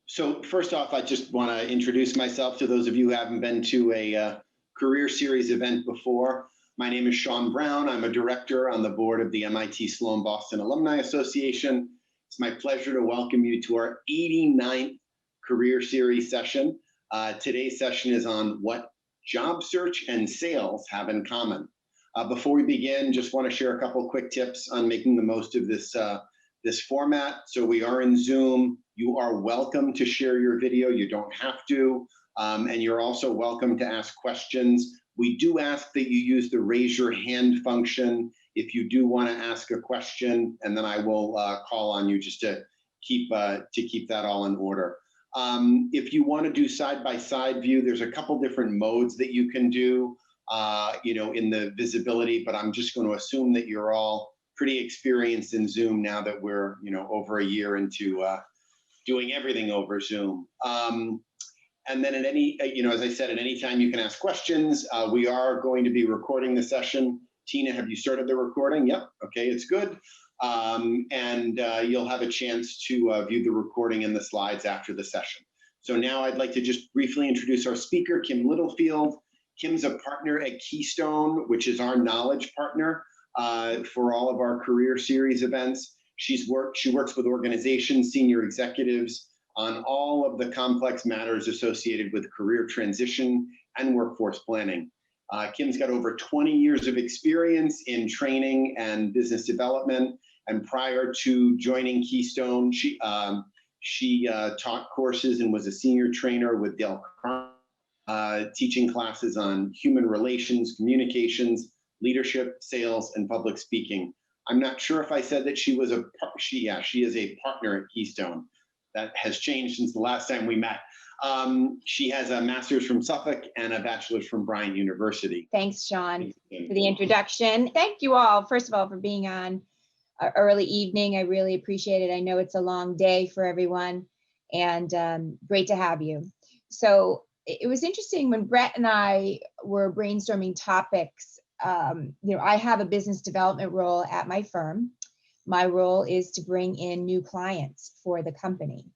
So first off, I just want to introduce myself to those of you who haven't been to a career series event before. My name is Sean Brown. I'm a director on the board of the MIT Sloan Boston Alumni Association. It's my pleasure to welcome you to our 89th career series session. Today's session is on what job search and sales have in common. Before we begin, just want to share a couple of quick tips on making the most of this format. So we are in Zoom. You are welcome to share your video. You don't have to. And you're also welcome to ask questions. We do ask that you use the raise your hand function if you do want to ask a question, and then I will call on you just to keep that all in order. If you want to do side-by-side view, there's a couple different modes that you can do, in the visibility, but I'm just going to assume that you're all pretty experienced in Zoom now that we're, over a year into doing everything over Zoom. And then at any, as I said, at any time you can ask questions. We are going to be recording the session. Tina, have you started the recording? Yep. Okay, it's good. And you'll have a chance to view the recording and the slides after the session. So now I'd like to just briefly introduce our speaker, Kim Littlefield. Kim's a partner at Keystone, which is our knowledge partner for all of our career series events. She works with organizations, senior executives on all of the complex matters associated with career transition and workforce planning. Kim's got over 20 years of experience in training and business development. And prior to joining Keystone, she taught courses and was a senior trainer with Dale Carnegie, teaching classes on human relations, communications, leadership, sales, and public speaking. I'm not sure if I said that she is a partner at Keystone. That has changed since the last time we met. She has a master's from Suffolk and a bachelor's from Bryant University. Thanks, Sean, for the introduction. Thank you all, first of all, for being on early evening. I really appreciate it. I know it's a long day for everyone, and great to have you. So it was interesting when Brett and I were brainstorming topics. I have a business development role at my firm. My role is to bring in new clients for the company.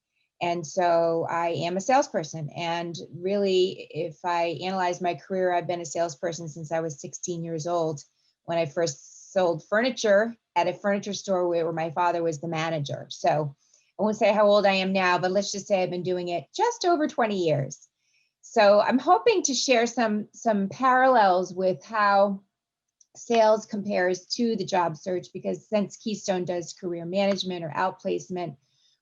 And so I am a salesperson. And really, if I analyze my career, I've been a salesperson since I was 16 years old, when I first sold furniture at a furniture store where my father was the manager. So I won't say how old I am now, but let's just say I've been doing it just over 20 years. So I'm hoping to share some parallels with how sales compares to the job search, because since Keystone does career management or outplacement,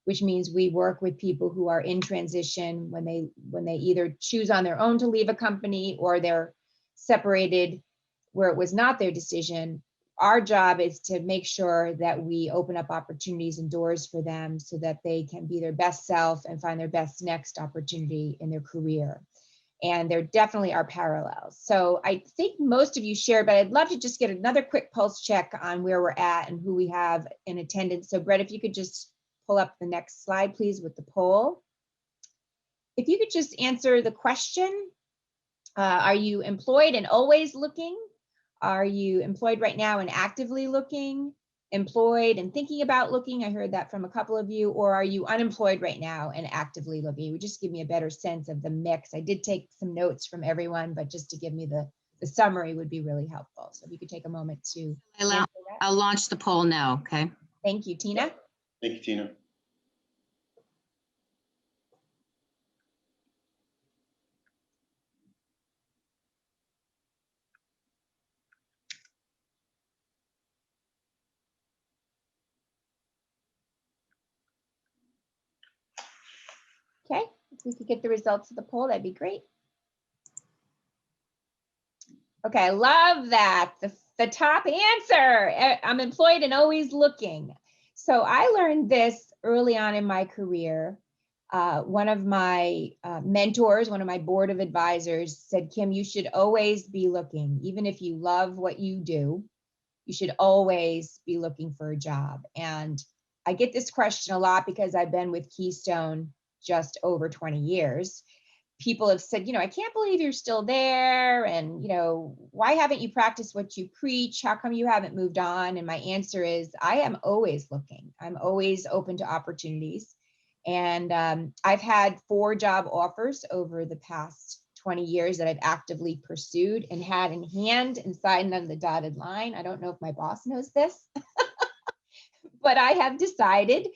which means we work with people who are in transition when they either choose on their own to leave a company or they're separated where it was not their decision. Our job is to make sure that we open up opportunities and doors for them so that they can be their best self and find their best next opportunity in their career. And there definitely are parallels. So I think most of you shared, but I'd love to just get another quick pulse check on where we're at and who we have in attendance. So Brett, if you could just pull up the next slide, please, with the poll. If you could just answer the question, are you employed and always looking? Are you employed right now and actively looking? Employed and thinking about looking? I heard that from a couple of you. Or are you unemployed right now and actively looking? It would just give me a better sense of the mix. I did take some notes from everyone, but just to give me the summary would be really helpful. So if you could take a moment to I'll launch the poll now, okay? Thank you, Tina. Thank you, Tina. Okay, if we could get the results of the poll, that'd be great. Okay, I love that. The top answer, I'm employed and always looking. So I learned this early on in my career. One of my mentors, one of my board of advisors said, Kim, you should always be looking. Even if you love what you do, you should always be looking for a job. And I get this question a lot because I've been with Keystone just over 20 years. People have said, I can't believe you're still there. And, why haven't you practiced what you preach? How come you haven't moved on? And my answer is, I am always looking. I'm always open to opportunities. And I've had 4 job offers over the past 20 years that I've actively pursued and had in hand and signed on the dotted line. I don't know if my boss knows this, but I have decided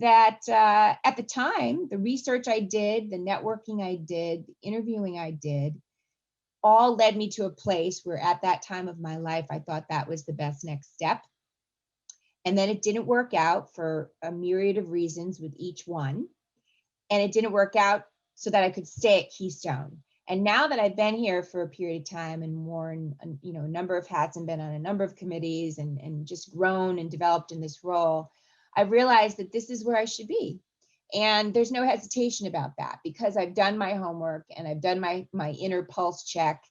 that at the time, the research I did, the networking I did, the interviewing I did, all led me to a place where at that time of my life, I thought that was the best next step. And then it didn't work out for a myriad of reasons with each one. And it didn't work out so that I could stay at Keystone. And now that I've been here for a period of time and worn, a number of hats and been on a number of committees and just grown and developed in this role, I realized that this is where I should be. And there's no hesitation about that because I've done my homework and I've done my inner pulse check.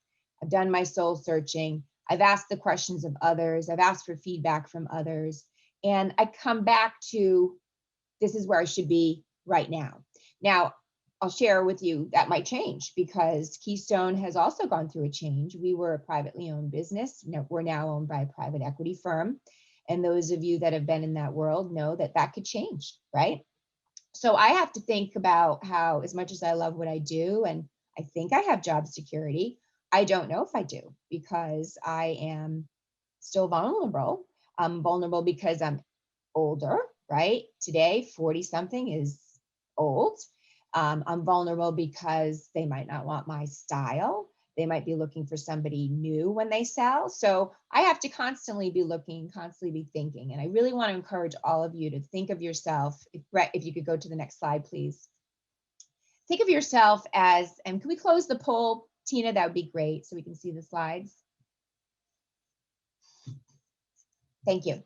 I've done my soul searching. I've asked the questions of others. I've asked for feedback from others. And I come back to this is where I should be right now. Now, I'll share with you that might change because Keystone has also gone through a change. We were a privately owned business. We're now owned by a private equity firm. And those of you that have been in that world know that that could change, right? So I have to think about how, as much as I love what I do, and I think I have job security, I don't know if I do because I am still vulnerable. I'm vulnerable because I'm older, right? Today, 40 something is old. I'm vulnerable because they might not want my style. They might be looking for somebody new when they sell. So I have to constantly be looking, constantly be thinking. And I really want to encourage all of you to think of yourself. If you could go to the next slide, please. Think of yourself as, and can we close the poll, Tina? That would be great so we can see the slides. Thank you.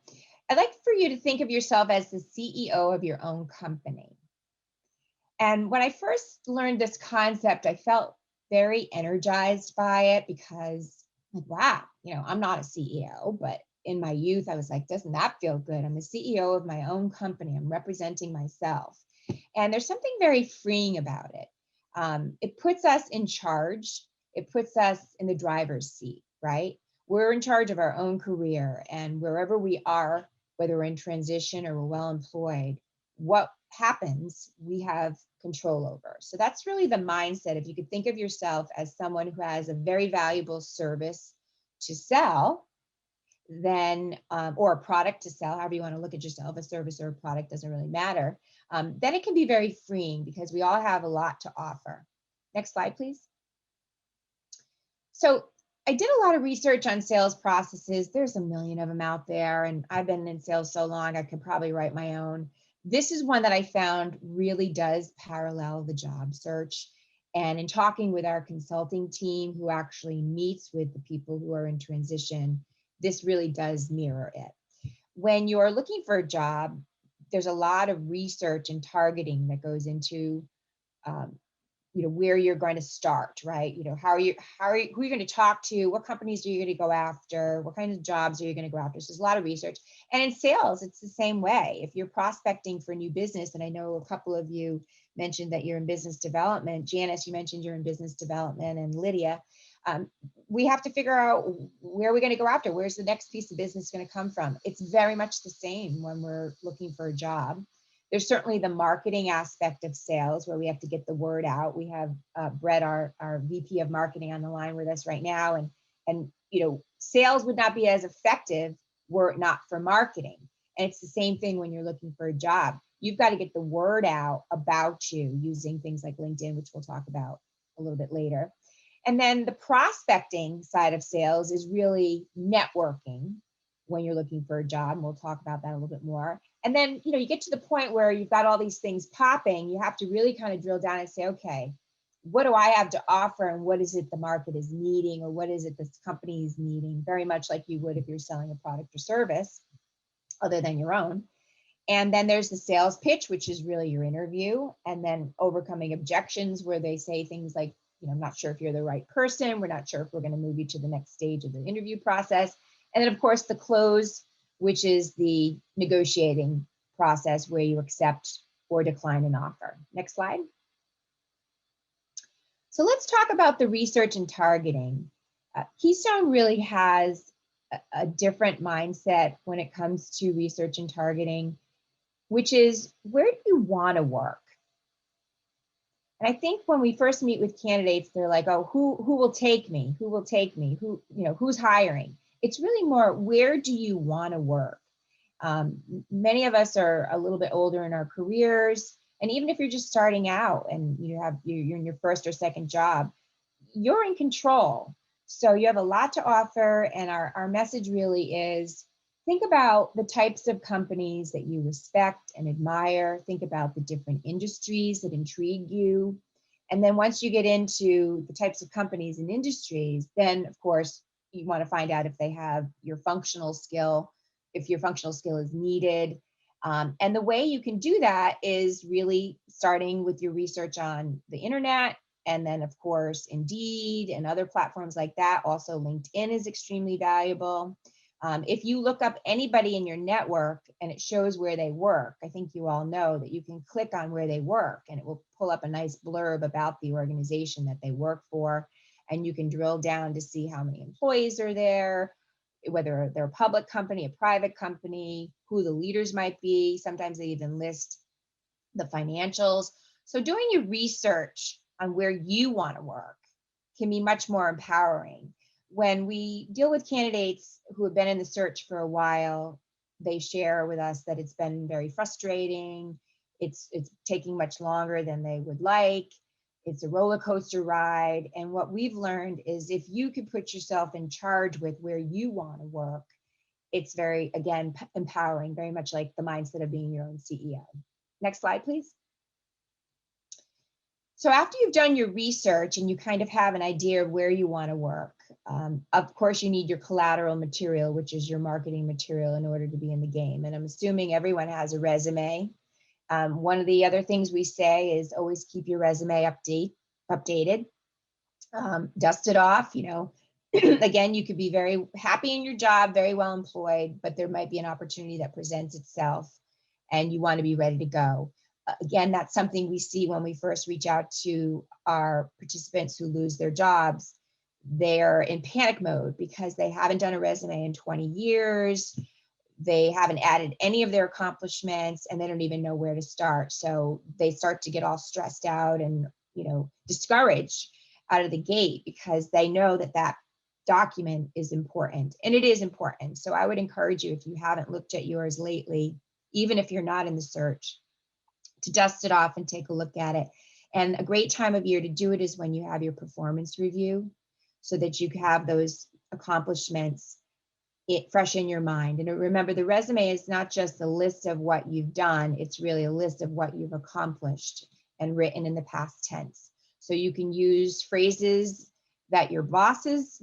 I'd like for you to think of yourself as the CEO of your own company. And when I first learned this concept, I felt very energized by it because, like, wow, I'm not a CEO, but in my youth, I was like, doesn't that feel good? I'm the CEO of my own company. I'm representing myself. And there's something very freeing about it. It puts us in charge. It puts us in the driver's seat, right? We're in charge of our own career, and wherever we are, whether we're in transition or we're well employed, what happens, we have control over. So that's really the mindset. If you could think of yourself as someone who has a very valuable service to sell, then, or a product to sell, however you want to look at yourself, a service or a product, doesn't really matter, then it can be very freeing because we all have a lot to offer. Next slide, please. So I did a lot of research on sales processes. There's a million of them out there, and I've been in sales so long, I could probably write my own. This is one that I found really does parallel the job search. And in talking with our consulting team who actually meets with the people who are in transition, this really does mirror it. When you're looking for a job, there's a lot of research and targeting that goes into where you're going to start, right? Who are you going to talk to? What companies are you going to go after? What kinds of jobs are you going to go after? So there's a lot of research. And in sales, it's the same way. If you're prospecting for new business, and I know a couple of you mentioned that you're in business development. Janice, you mentioned you're in business development, and Lydia, we have to figure out where we're going to go after. Where's the next piece of business going to come from? It's very much the same when we're looking for a job. There's certainly the marketing aspect of sales where we have to get the word out. We have Brett, our VP of marketing, on the line with us right now. And sales would not be as effective were it not for marketing. And it's the same thing when you're looking for a job. You've got to get the word out about you using things like LinkedIn, which we'll talk about a little bit later. And then the prospecting side of sales is really networking when you're looking for a job. And we'll talk about that a little bit more. And then, you get to the point where you've got all these things popping, you have to really kind of drill down and say, okay, what do I have to offer and what is it the market is needing, or what is it this company is needing, very much like you would if you're selling a product or service other than your own. And then there's the sales pitch, which is really your interview, and then overcoming objections where they say things like, I'm not sure if you're the right person. We're not sure if we're going to move you to the next stage of the interview process. And then, of course, the close, which is the negotiating process where you accept or decline an offer. Next slide. So let's talk about the research and targeting. Keystone really has a different mindset when it comes to research and targeting, which is, where do you want to work? And I think when we first meet with candidates, they're like, oh, who will take me? Who will take me? Who's hiring? It's really more, where do you want to work? Many of us are a little bit older in our careers. And even if you're just starting out and you're in your first or second job, you're in control. So you have a lot to offer. And our message really is, think about the types of companies that you respect and admire. Think about the different industries that intrigue you. And then once you get into the types of companies and industries, then of course, you want to find out if they have your functional skill, if your functional skill is needed. And the way you can do that is really starting with your research on the internet. And then of course, Indeed and other platforms like that. Also, LinkedIn is extremely valuable. If you look up anybody in your network and it shows where they work, I think you all know that you can click on where they work and it will pull up a nice blurb about the organization that they work for. And you can drill down to see how many employees are there, whether they're a public company, a private company, who the leaders might be. Sometimes they even list the financials. So doing your research on where you want to work can be much more empowering. When we deal with candidates who have been in the search for a while, they share with us that it's been very frustrating. It's taking much longer than they would like. It's a roller coaster ride. And what we've learned is if you could put yourself in charge with where you want to work, it's very, again, empowering, very much like the mindset of being your own CEO. Next slide, please. So after you've done your research and you kind of have an idea of where you want to work, of course, you need your collateral material, which is your marketing material in order to be in the game. And I'm assuming everyone has a resume. One of the other things we say is always keep your resume updated, dust it off. Again, you could be very happy in your job, very well employed, but there might be an opportunity that presents itself and you want to be ready to go. Again, that's something we see when we first reach out to our participants who lose their jobs. They're in panic mode because they haven't done a resume in 20 years. They haven't added any of their accomplishments and they don't even know where to start. So they start to get all stressed out and, discouraged out of the gate because they know that that document is important, and it is important. So I would encourage you, if you haven't looked at yours lately, even if you're not in the search, to dust it off and take a look at it. And a great time of year to do it is when you have your performance review, so that you have those accomplishments fresh in your mind. And remember, the resume is not just a list of what you've done, it's really a list of what you've accomplished and written in the past tense. So you can use phrases that your bosses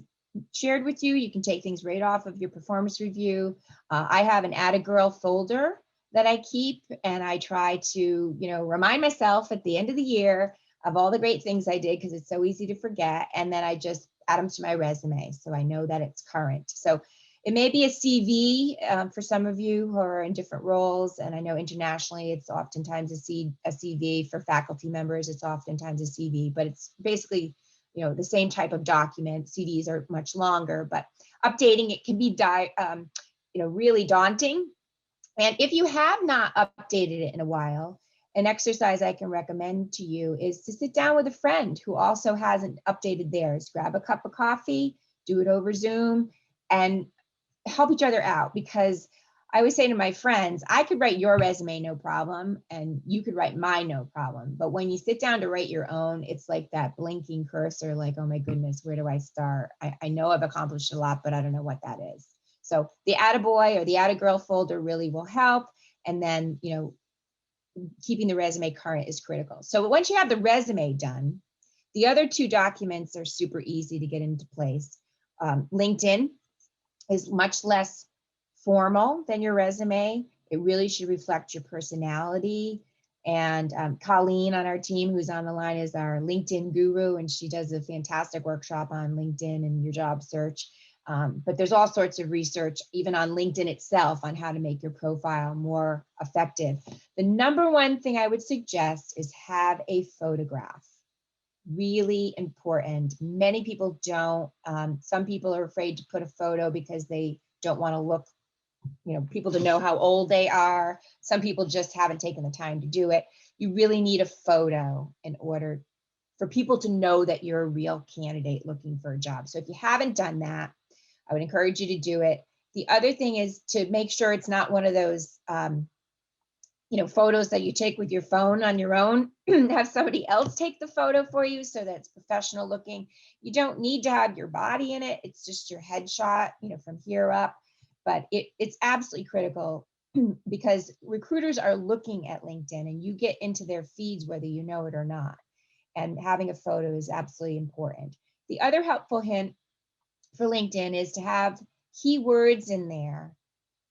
shared with you. You can take things right off of your performance review. I have an Atta Girl folder that I keep, and I try to, remind myself at the end of the year of all the great things I did, because it's so easy to forget. And then I just add them to my resume, so I know that it's current. So it may be a CV for some of you who are in different roles. And I know internationally, it's oftentimes a CV. For faculty members, it's oftentimes a CV, but it's basically, the same type of document. CVs are much longer, but updating it can be, really daunting. And if you have not updated it in a while, an exercise I can recommend to you is to sit down with a friend who also hasn't updated theirs. Grab a cup of coffee, do it over Zoom, and help each other out. Because I always say to my friends, I could write your resume, no problem, and you could write mine, no problem. But when you sit down to write your own, it's like that blinking cursor, like, oh my goodness, where do I start? I know I've accomplished a lot, but I don't know what that is. So the Attaboy or the Attagirl folder really will help. And then, keeping the resume current is critical. So once you have the resume done, the other two documents are super easy to get into place. LinkedIn is much less formal than your resume. It really should reflect your personality. And Colleen on our team, who's on the line, is our LinkedIn guru, and she does a fantastic workshop on LinkedIn and your job search. But there's all sorts of research, even on LinkedIn itself, on how to make your profile more effective. The number one thing I would suggest is have a photograph. Really important. Many people don't. Some people are afraid to put a photo because they don't want to look, people to know how old they are. Some people just haven't taken the time to do it. You really need a photo in order for people to know that you're a real candidate looking for a job. So if you haven't done that, I would encourage you to do it. The other thing is to make sure it's not one of those photos that you take with your phone on your own. Have somebody else take the photo for you so that it's professional looking. You don't need to have your body in it. It's just your headshot, from here up. But it's absolutely critical because recruiters are looking at LinkedIn and you get into their feeds whether you know it or not. And having a photo is absolutely important. The other helpful hint for LinkedIn is to have keywords in there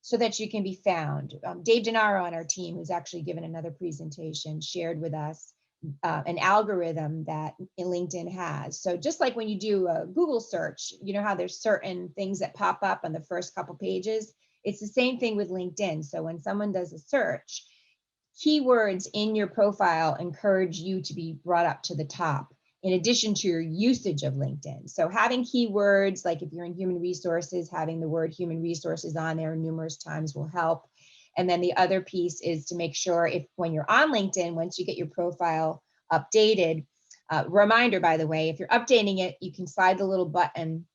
so that you can be found. Dave Denaro on our team, who's actually given another presentation, shared with us an algorithm that LinkedIn has. So just like when you do a Google search, you know how there's certain things that pop up on the first couple pages? It's the same thing with LinkedIn. So when someone does a search, keywords in your profile encourage you to be brought up to the top in addition to your usage of LinkedIn. So having keywords, like if you're in human resources, having the word human resources on there numerous times will help. And then the other piece is to make sure when you're on LinkedIn, once you get your profile updated, reminder, by the way, if you're updating it, you can slide the little button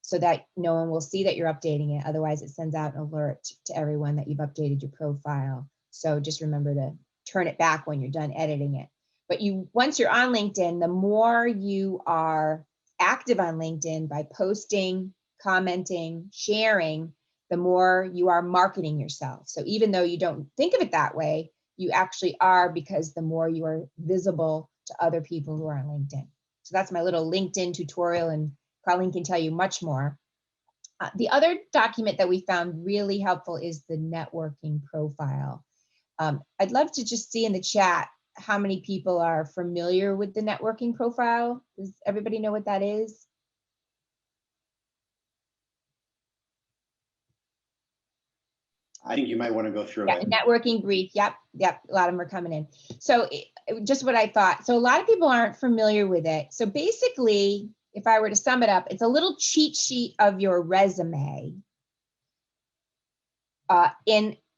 so that no one will see that you're updating it. Otherwise, it sends out an alert to everyone that you've updated your profile. So just remember to turn it back when you're done editing it. But once you're on LinkedIn, the more you are active on LinkedIn by posting, commenting, sharing, the more you are marketing yourself. So even though you don't think of it that way, you actually are, because the more you are visible to other people who are on LinkedIn. So that's my little LinkedIn tutorial, and Colleen can tell you much more. The other document that we found really helpful is the networking profile. I'd love to just see in the chat how many people are familiar with the networking profile. Does everybody know what that is? I think you might want to go through Yeah, it. networking brief. Yep. A lot of them are coming in. So just what I thought. So a lot of people aren't familiar with it. So basically, if I were to sum it up, it's a little cheat sheet of your resume.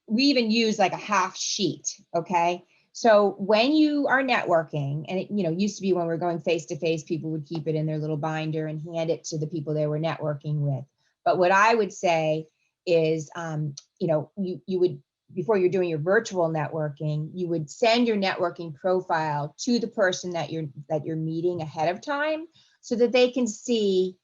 We even use like a half sheet, okay? So when you are networking, and it used to be when we're going face to face, people would keep it in their little binder and hand it to the people they were networking with. But what I would say is, you would, before you're doing your virtual networking, you would send your networking profile to the person that you're meeting ahead of time, so that they can see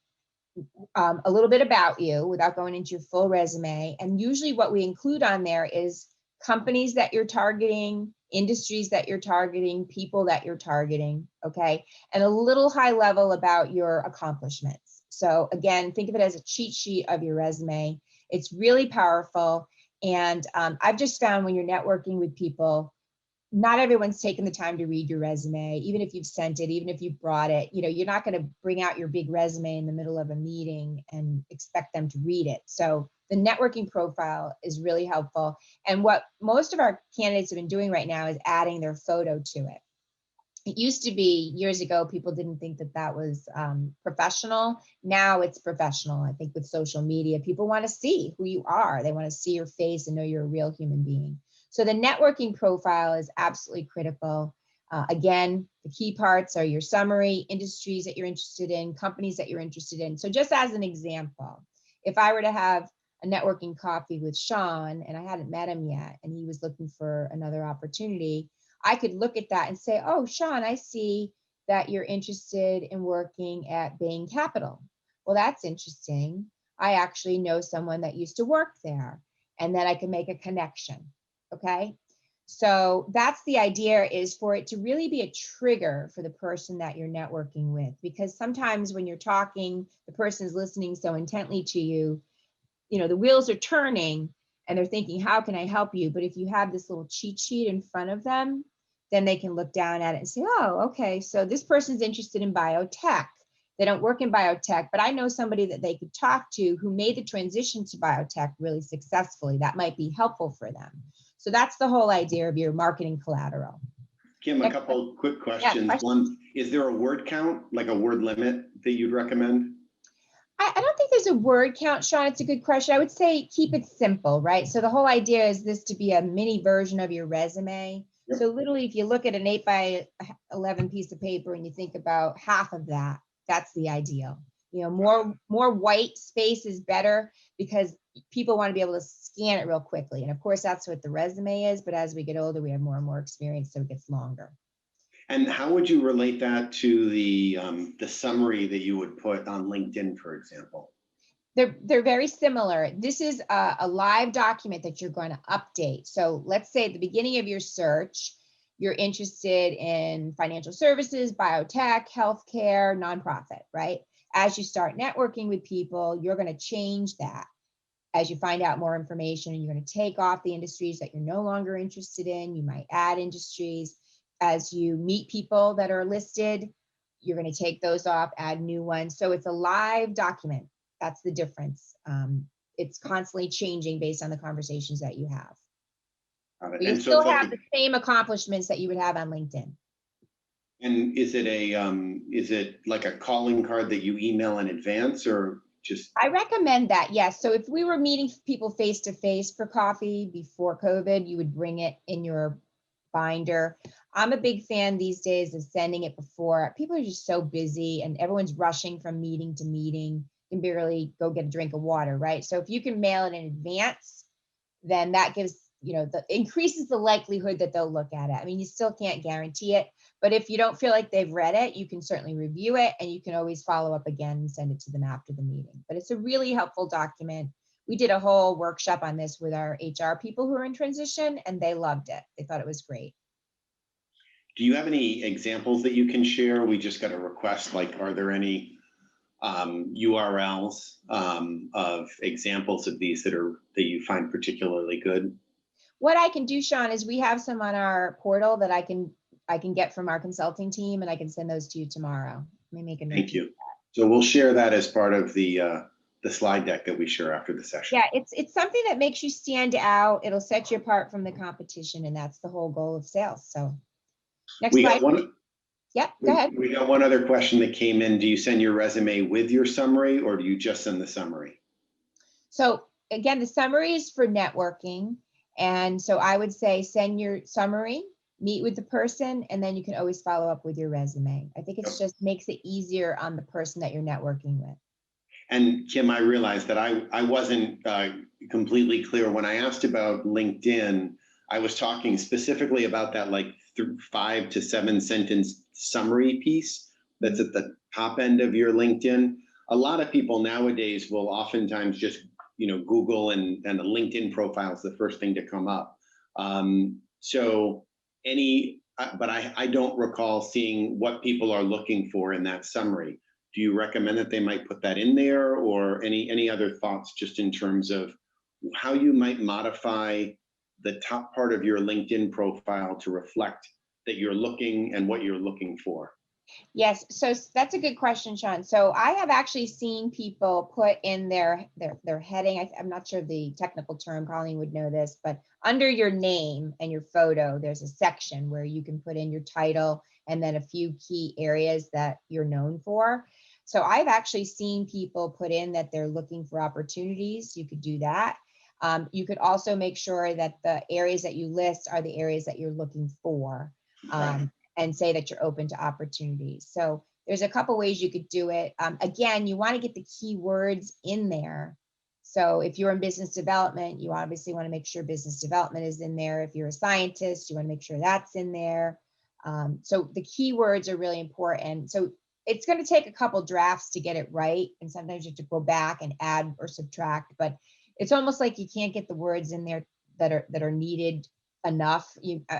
a little bit about you without going into your full resume. And usually what we include on there is companies that you're targeting, industries that you're targeting, people that you're targeting, okay? And a little high level about your accomplishments. So again, think of it as a cheat sheet of your resume. It's really powerful. And I've just found when you're networking with people, not everyone's taken the time to read your resume, even if you've sent it, even if you brought it. You're not going to bring out your big resume in the middle of a meeting and expect them to read it. So the networking profile is really helpful. And what most of our candidates have been doing right now is adding their photo to it. It used to be years ago, people didn't think that was professional. Now it's professional. I think with social media, people want to see who you are. They want to see your face and know you're a real human being. So the networking profile is absolutely critical. Again, the key parts are your summary, industries that you're interested in, companies that you're interested in. So just as an example, if I were to have a networking coffee with Sean and I hadn't met him yet and he was looking for another opportunity, I could look at that and say, oh, Sean, I see that you're interested in working at Bain Capital. Well, that's interesting. I actually know someone that used to work there, and then I can make a connection. Okay. So that's the idea, is for it to really be a trigger for the person that you're networking with, because sometimes when you're talking, the person's listening so intently to you, the wheels are turning and they're thinking, how can I help you? But if you have this little cheat sheet in front of them, then they can look down at it and say, oh, okay, so this person's interested in biotech. They don't work in biotech, but I know somebody that they could talk to who made the transition to biotech really successfully. That might be helpful for them. So that's the whole idea of your marketing collateral. Kim, a couple quick questions. Yeah, One, is there a word count, like a word limit that you'd recommend? I don't think there's a word count, Sean. It's a good question. I would say keep it simple, right? So the whole idea is this to be a mini version of your resume. Yep. So literally, if you look at an 8 by 11 piece of paper and you think about half of that, that's the ideal. You know, more white space is better because people want to be able to scan it real quickly. And of course, that's what the resume is. But as we get older, we have more and more experience, so it gets longer. And how would you relate that to the summary that you would put on LinkedIn, for example? They're very similar. This is a live document that you're going to update. So let's say at the beginning of your search, you're interested in financial services, biotech, healthcare, nonprofit, right? As you start networking with people, you're going to change that as you find out more information, and you're going to take off the industries that you're no longer interested in. You might add industries. As you meet people that are listed, you're going to take those off, add new ones. So it's a live document. That's the difference. It's constantly changing based on the conversations that you have. But you And so still it's like have the same accomplishments that you would have on LinkedIn. and is it like a calling card that you email in advance, or just? I recommend that, yes. So if we were meeting people face to face for coffee before COVID, you would bring it in your binder. I'm a big fan these days of sending it before. People are just so busy and everyone's rushing from meeting to meeting, can barely go get a drink of water, right? So if you can mail it in advance, then that gives, increases the likelihood that they'll look at it. I mean, you still can't guarantee it, but if you don't feel like they've read it, you can certainly review it, and you can always follow up again and send it to them after the meeting. But it's a really helpful document. We did a whole workshop on this with our HR people who are in transition, and they loved it. They thought it was great. Do you have any examples that you can share? We just got a request, like, are there any URLs of examples of these that you find particularly good? What I can do, Sean, is we have some on our portal that I can get from our consulting team, and I can send those to you tomorrow. Let me make a note. Thank you. So we'll share that as part of the slide deck that we share after the session. Yeah, it's something that makes you stand out. It'll set you apart from the competition, and that's the whole goal of sales. So next slide. Yeah, go ahead. We got one other question that came in. Do you send your resume with your summary, or do you just send the summary? So again, the summary is for networking. And so I would say send your summary, meet with the person, and then you can always follow up with your resume. I think it just makes it easier on the person that you're networking with. And Kim, I realized that I wasn't completely clear when I asked about LinkedIn. I was talking specifically about that like 5 to 7 sentence summary piece that's at the top end of your LinkedIn. A lot of people nowadays will oftentimes just Google and a LinkedIn profile is the first thing to come up. But I don't recall seeing what people are looking for in that summary. Do you recommend that they might put that in there, or any other thoughts just in terms of how you might modify the top part of your LinkedIn profile to reflect that you're looking and what you're looking for? Yes, so that's a good question, Sean. So I have actually seen people put in their heading. I'm not sure the technical term, Colleen would know this, but under your name and your photo, there's a section where you can put in your title and then a few key areas that you're known for. So I've actually seen people put in that they're looking for opportunities. You could do that. You could also make sure that the areas that you list are the areas that you're looking for. And say that you're open to opportunities. So there's a couple ways you could do it. Again, you want to get the keywords in there. So if you're in business development, you obviously want to make sure business development is in there. If you're a scientist, you want to make sure that's in there. So the keywords are really important. So it's going to take a couple drafts to get it right. And sometimes you have to go back and add or subtract, but it's almost like you can't get the words in there that are needed enough.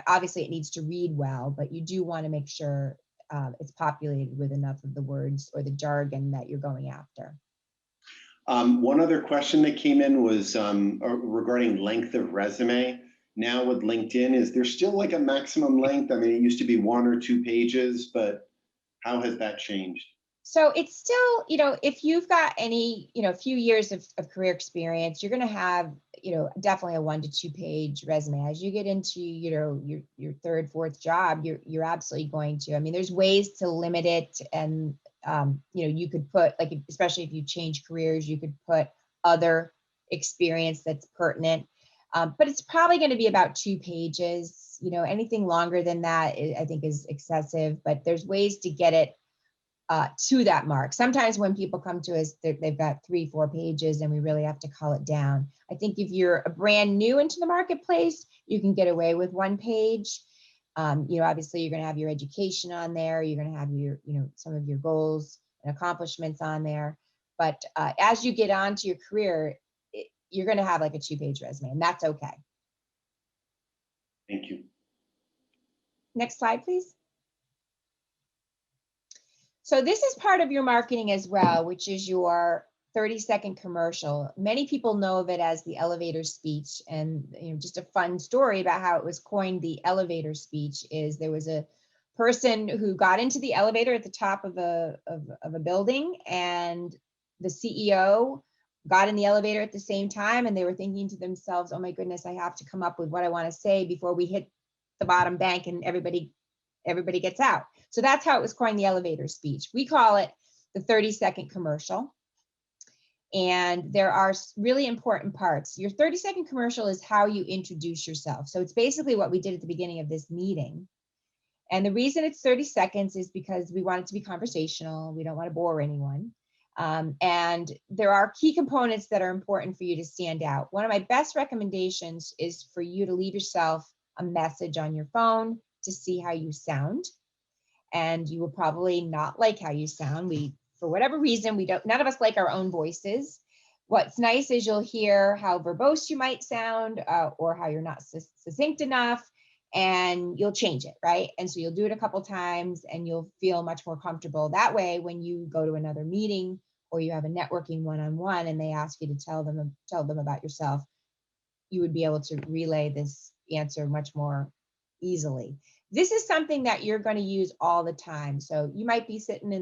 Obviously it needs to read well, but you do want to make sure it's populated with enough of the words or the jargon that you're going after. One other question that came in was regarding length of resume. Now with LinkedIn, is there still like a maximum length? I mean, it used to be 1 or 2 pages, but how has that changed? So it's still, if you've got any, few years of career experience, you're going to have, definitely a 1 to 2 page resume. As you get into, your 3rd, 4th job, you're absolutely going to. I mean, there's ways to limit it, and you could put, like, especially if you change careers, you could put other experience that's pertinent. But it's probably going to be about 2 pages. You know, anything longer than that, I think is excessive, but there's ways to get it to that mark. Sometimes when people come to us, they've got 3-4 pages and we really have to cull it down. I think if you're a brand new into the marketplace, you can get away with 1 page. You know, obviously you're going to have your education on there. You're going to have your, you know, some of your goals and accomplishments on there. But as you get on to your career, you're going to have like a 2-page resume, and that's okay. Thank you. Next slide, please. So this is part of your marketing as well, which is your 30-second commercial. Many people know of it as the elevator speech. And, you know, just a fun story about how it was coined the elevator speech is there was a person who got into the elevator at the top of a building, and the CEO got in the elevator at the same time, and they were thinking to themselves, oh my goodness, I have to come up with what I want to say before we hit the bottom bank and everybody gets out. So that's how it was coined, the elevator speech. We call it the 30-second commercial. And there are really important parts. Your 30-second commercial is how you introduce yourself. So it's basically what we did at the beginning of this meeting. And the reason it's 30 seconds is because we want it to be conversational. We don't want to bore anyone. And there are key components that are important for you to stand out. One of my best recommendations is for you to leave yourself a message on your phone to see how you sound. And you will probably not like how you sound. For whatever reason, none of us like our own voices. What's nice is you'll hear how verbose you might sound, or how you're not succinct enough, and you'll change it, right? And so you'll do it a couple times and you'll feel much more comfortable. That way, when you go to another meeting or you have a networking one-on-one and they ask you to tell them about yourself, you would be able to relay this answer much more easily. This is something that you're going to use all the time. So you might be sitting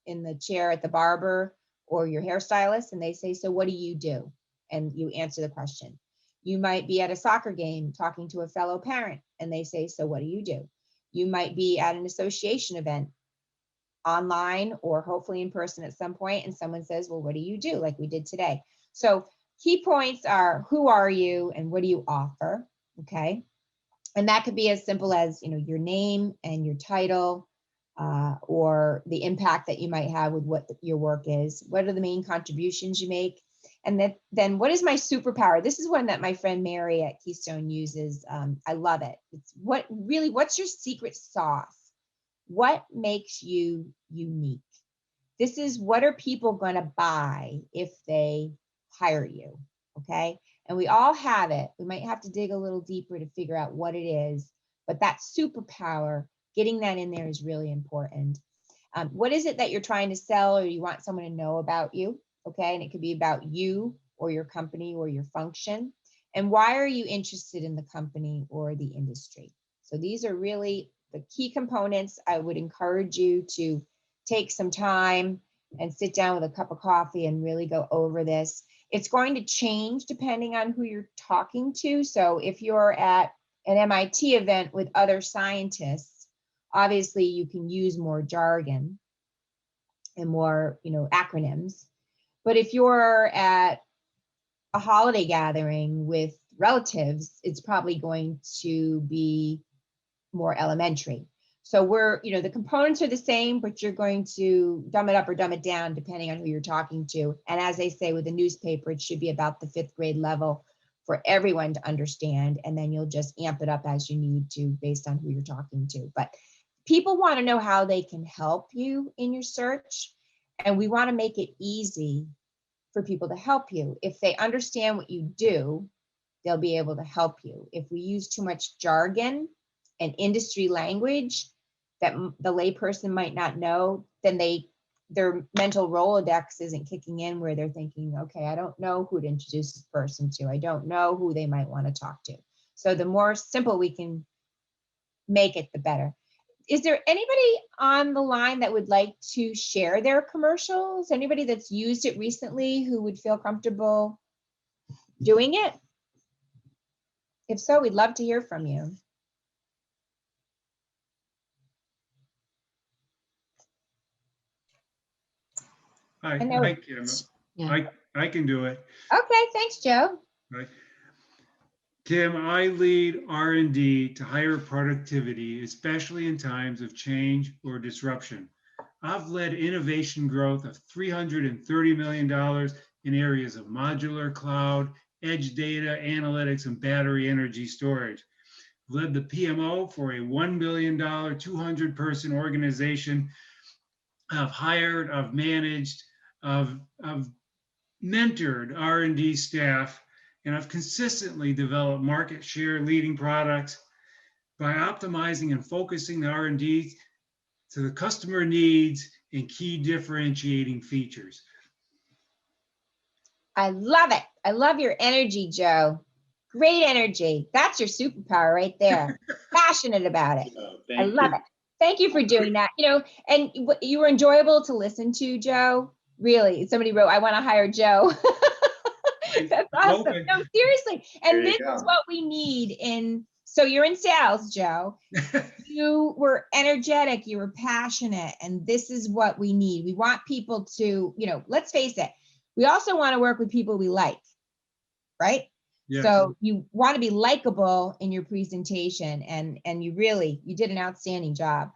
in the chair at the barber or your hairstylist, and they say, so what do you do? And you answer the question. You might be at a soccer game talking to a fellow parent, and they say, so what do you do? You might be at an association event online or hopefully in person at some point, and someone says, well, what do you do? Like we did today. So key points are, who are you and what do you offer? Okay. And that could be as simple as, you know, your name and your title, or the impact that you might have with what your work is. What are the main contributions you make? And then what is my superpower? This is one that my friend Mary at Keystone uses. I love it. It's what's your secret sauce? What makes you unique? This is, what are people going to buy if they hire you? Okay. And we all have it. We might have to dig a little deeper to figure out what it is, but that superpower, getting that in there is really important. What is it that you're trying to sell or you want someone to know about you? Okay. And it could be about you or your company or your function. And why are you interested in the company or the industry? So these are really the key components. I would encourage you to take some time and sit down with a cup of coffee and really go over this. It's going to change depending on who you're talking to. So if you're at an MIT event with other scientists, obviously you can use more jargon and more, you know, acronyms. But if you're at a holiday gathering with relatives, it's probably going to be more elementary. So the components are the same, but you're going to dumb it up or dumb it down depending on who you're talking to. And as they say with the newspaper, it should be about the 5th grade level for everyone to understand. And then you'll just amp it up as you need to based on who you're talking to. But people want to know how they can help you in your search. And we want to make it easy for people to help you. If they understand what you do, they'll be able to help you. If we use too much jargon and industry language that the layperson might not know, then their mental Rolodex isn't kicking in where they're thinking, okay, I don't know who to introduce this person to. I don't know who they might want to talk to. So the more simple we can make it, the better. Is there anybody on the line that would like to share their commercials? Anybody that's used it recently who would feel comfortable doing it? If so, we'd love to hear from you. I know can. Yeah. I can do it. Okay, thanks, Joe. Right. Kim, I lead R&D to higher productivity, especially in times of change or disruption. I've led innovation growth of $330 million in areas of modular cloud, edge data, analytics, and battery energy storage. I've led the PMO for a $1 billion, 200-person organization. I've hired, I've managed, I've mentored R&D staff, and I've consistently developed market share leading products by optimizing and focusing the R&D to the customer needs and key differentiating features. I love it. I love your energy, Joe. Great energy. That's your superpower right there. Passionate about it. I love it. Thank you for doing that. And you were enjoyable to listen to, Joe. Really, somebody wrote, I want to hire Joe. That's awesome. No, seriously. And this is what we need so you're in sales, Joe. You were energetic, you were passionate, and this is what we need. We want people to, let's face it, we also want to work with people we like, right? Yes. So you want to be likable in your presentation, and you did an outstanding job.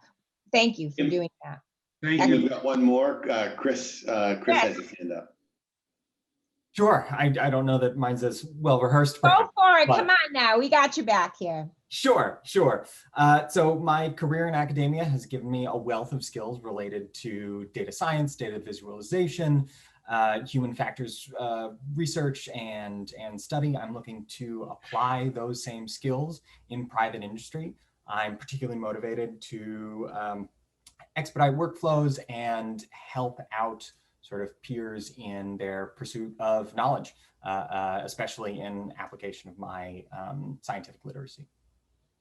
Thank you for doing that. Thank you. We've got one more. Chris has his hand up. Sure. I don't know that mine's as well rehearsed. Go for it. Come on now. We got your back here. Sure. So my career in academia has given me a wealth of skills related to data science, data visualization, human factors research and study. I'm looking to apply those same skills in private industry. I'm particularly motivated to expedite workflows and help out sort of peers in their pursuit of knowledge, especially in application of my scientific literacy.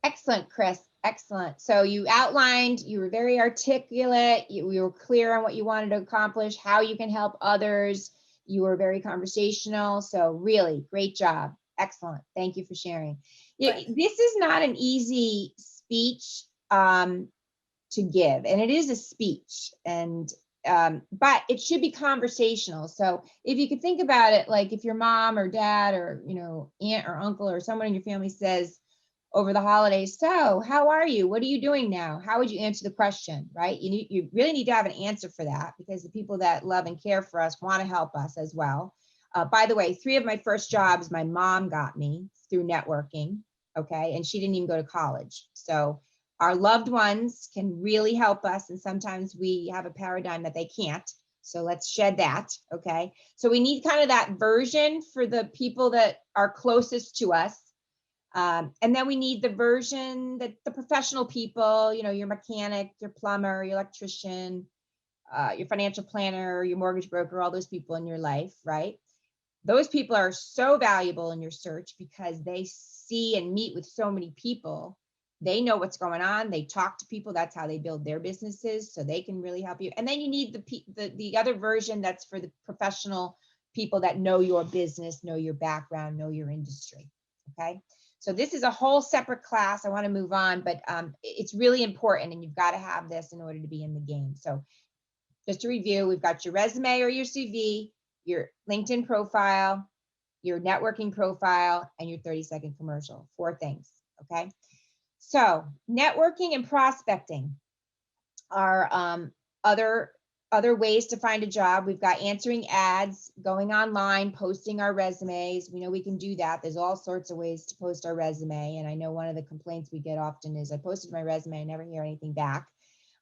Excellent, Chris. Excellent. So you outlined, you were very articulate, you were clear on what you wanted to accomplish, how you can help others. You were very conversational. So really great job. Excellent. Thank you for sharing. This is not an easy speech to give, and it is a speech, but it should be conversational. So if you could think about it, like if your mom or dad or aunt or uncle or someone in your family says over the holidays, so how are you? What are you doing now? How would you answer the question, right? You really need to have an answer for that, because the people that love and care for us want to help us as well. By the way, 3 of my first jobs my mom got me through networking, okay? And she didn't even go to college. So our loved ones can really help us, and sometimes we have a paradigm that they can't. So let's shed that, okay? So we need kind of that version for the people that are closest to us. And then we need the version that the professional people, your mechanic, your plumber, your electrician, your financial planner, your mortgage broker, all those people in your life, right? Those people are so valuable in your search because they see and meet with so many people. They know what's going on. They talk to people. That's how they build their businesses. So they can really help you. And then you need the other version that's for the professional people that know your business, know your background, know your industry. Okay. So this is a whole separate class. I want to move on, but it's really important, and you've got to have this in order to be in the game. So just to review, we've got your resume or your CV, your LinkedIn profile, your networking profile, and your 30-second commercial. 4 things. Okay. So networking and prospecting are other ways to find a job. We've got answering ads, going online, posting our resumes. We know we can do that. There's all sorts of ways to post our resume. And I know one of the complaints we get often is I posted my resume, I never hear anything back.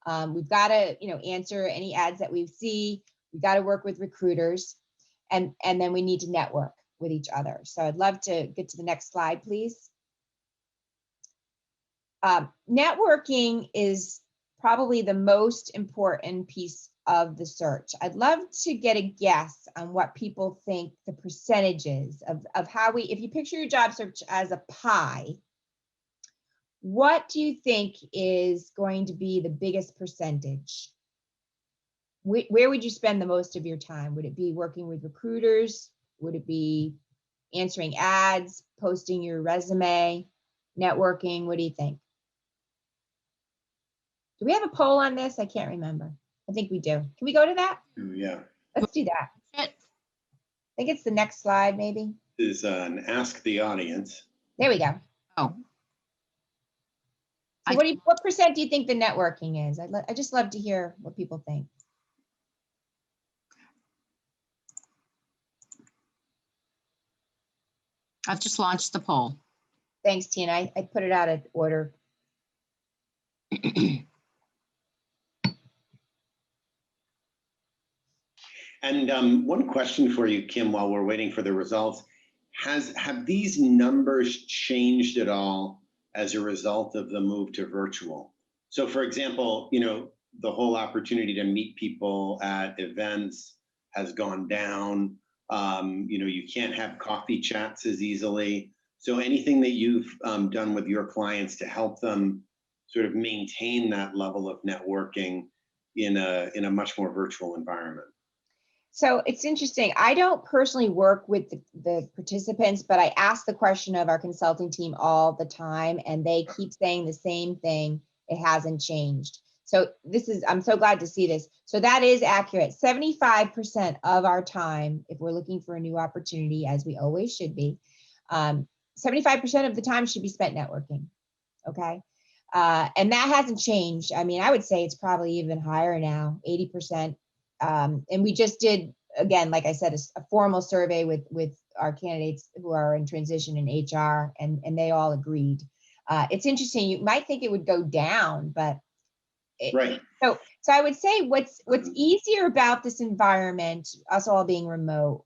We've got to, answer any ads that we see. We've got to work with recruiters, and then we need to network with each other. So I'd love to get to the next slide, please. Networking is probably the most important piece of the search. I'd love to get a guess on what people think the percentages of how if you picture your job search as a pie, what do you think is going to be the biggest percentage? Where would you spend the most of your time? Would it be working with recruiters? Would it be answering ads, posting your resume, networking? What do you think? Do we have a poll on this? I can't remember. I think we do. Can we go to that? Yeah. Let's do that. I think it's the next slide, maybe. This is an Ask the Audience. There we go. Oh, So what percent do you think the networking is? I just love to hear what people think. I've just launched the poll. Thanks, Tina. I put it out of order. And one question for you, Kim, while we're waiting for the results, have these numbers changed at all as a result of the move to virtual? So for example, the whole opportunity to meet people at events has gone down. You can't have coffee chats as easily. So anything that you've done with your clients to help them sort of maintain that level of networking in a much more virtual environment? So it's interesting. I don't personally work with the participants, but I ask the question of our consulting team all the time, and they keep saying the same thing. It hasn't changed. So I'm so glad to see this. So that is accurate. 75% of our time, if we're looking for a new opportunity, as we always should be, 75% of the time should be spent networking. Okay. And that hasn't changed. I mean, I would say it's probably even higher now, 80%. And we just did, again, like I said, a formal survey with our candidates who are in transition in HR, and they all agreed. It's interesting. You might think it would go down, but right. So I would say what's easier about this environment, us all being remote,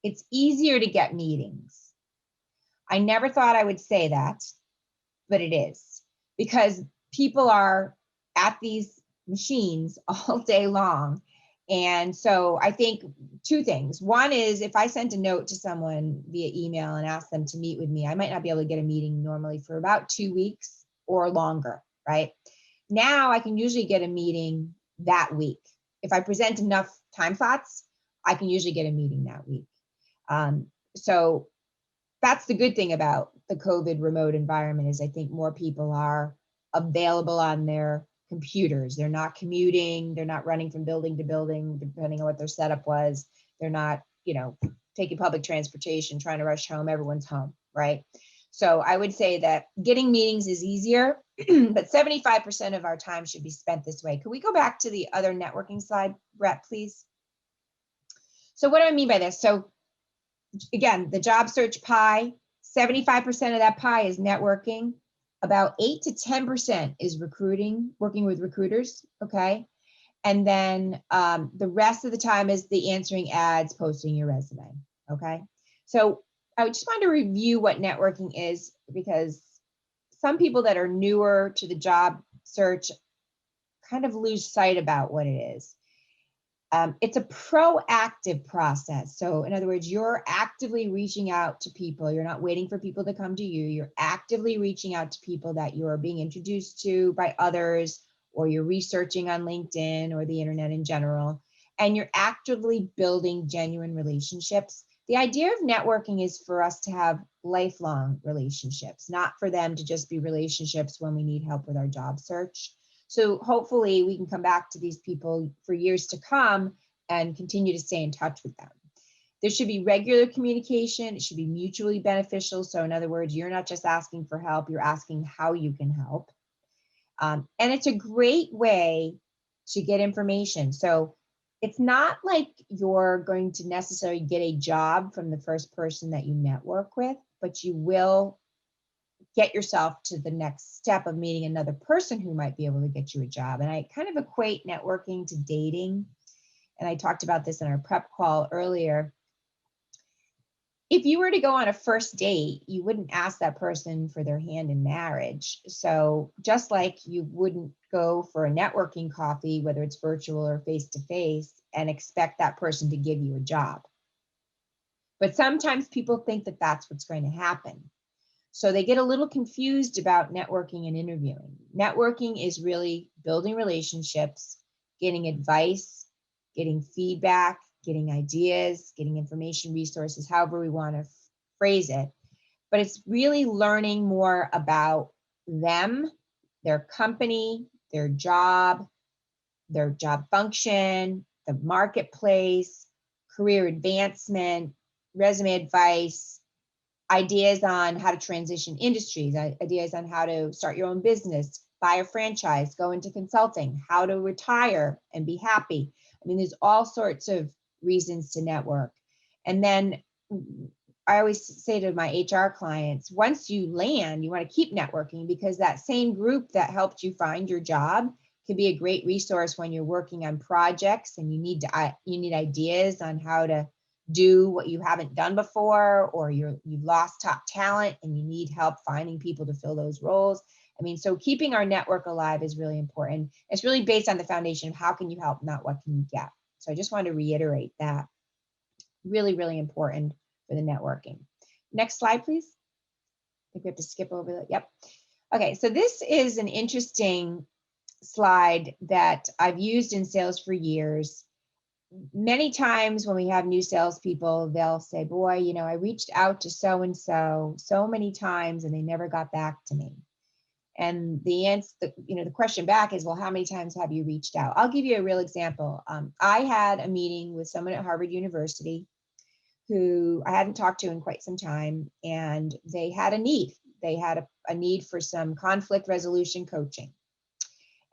it's easier to get meetings. I never thought I would say that, but it is, because people are at these machines all day long. And so I think two things. One is, if I sent a note to someone via email and asked them to meet with me, I might not be able to get a meeting normally for about 2 weeks or longer, right? Now I can usually get a meeting that week. If I present enough time slots, I can usually get a meeting that week. So that's the good thing about the COVID remote environment, is I think more people are available on their computers. They're not commuting. They're not running from building to building, depending on what their setup was. They're not, taking public transportation, trying to rush home. Everyone's home, right? So I would say that getting meetings is easier, but 75% of our time should be spent this way. Could we go back to the other networking slide, Brett, please? So what do I mean by this? So again, the job search pie, 75% of that pie is networking. About 8 to 10% is recruiting, working with recruiters, okay? And then the rest of the time is the answering ads, posting your resume, okay? So I just wanted to review what networking is, because some people that are newer to the job search kind of lose sight about what it is. It's a proactive process. So in other words, you're actively reaching out to people. You're not waiting for people to come to you. You're actively reaching out to people that you're being introduced to by others, or you're researching on LinkedIn or the internet in general, and you're actively building genuine relationships. The idea of networking is for us to have lifelong relationships, not for them to just be relationships when we need help with our job search. So hopefully we can come back to these people for years to come and continue to stay in touch with them. There should be regular communication. It should be mutually beneficial. So in other words, you're not just asking for help, you're asking how you can help. And it's a great way to get information. So it's not like you're going to necessarily get a job from the first person that you network with, but you will get yourself to the next step of meeting another person who might be able to get you a job. And I kind of equate networking to dating. And I talked about this in our prep call earlier. If you were to go on a first date, you wouldn't ask that person for their hand in marriage. So just like you wouldn't go for a networking coffee, whether it's virtual or face-to-face, and expect that person to give you a job. But sometimes people think that that's what's going to happen. So they get a little confused about networking and interviewing. Networking is really building relationships, getting advice, getting feedback, getting ideas, getting information, resources, however we want to phrase it. But it's really learning more about them, their company, their job function, the marketplace, career advancement, resume advice, ideas on how to transition industries, ideas on how to start your own business, buy a franchise, go into consulting, how to retire and be happy. I mean, there's all sorts of reasons to network. And then I always say to my HR clients, once you land, you want to keep networking, because that same group that helped you find your job can be a great resource when you're working on projects and you need ideas on how to do what you haven't done before, or you've lost top talent and you need help finding people to fill those roles. I mean, so keeping our network alive is really important. It's really based on the foundation of how can you help, not what can you get. So I just want to reiterate that. Really, really important for the networking. Next slide, please. I think we have to skip over that. Yep. Okay, so this is an interesting slide that I've used in sales for years. Many times when we have new salespeople, they'll say, boy, you know, I reached out to so-and-so so many times and they never got back to me. And the answer, the question back is, well, how many times have you reached out? I'll give you a real example. I had a meeting with someone at Harvard University who I hadn't talked to in quite some time, and they had a need. They had a need for some conflict resolution coaching.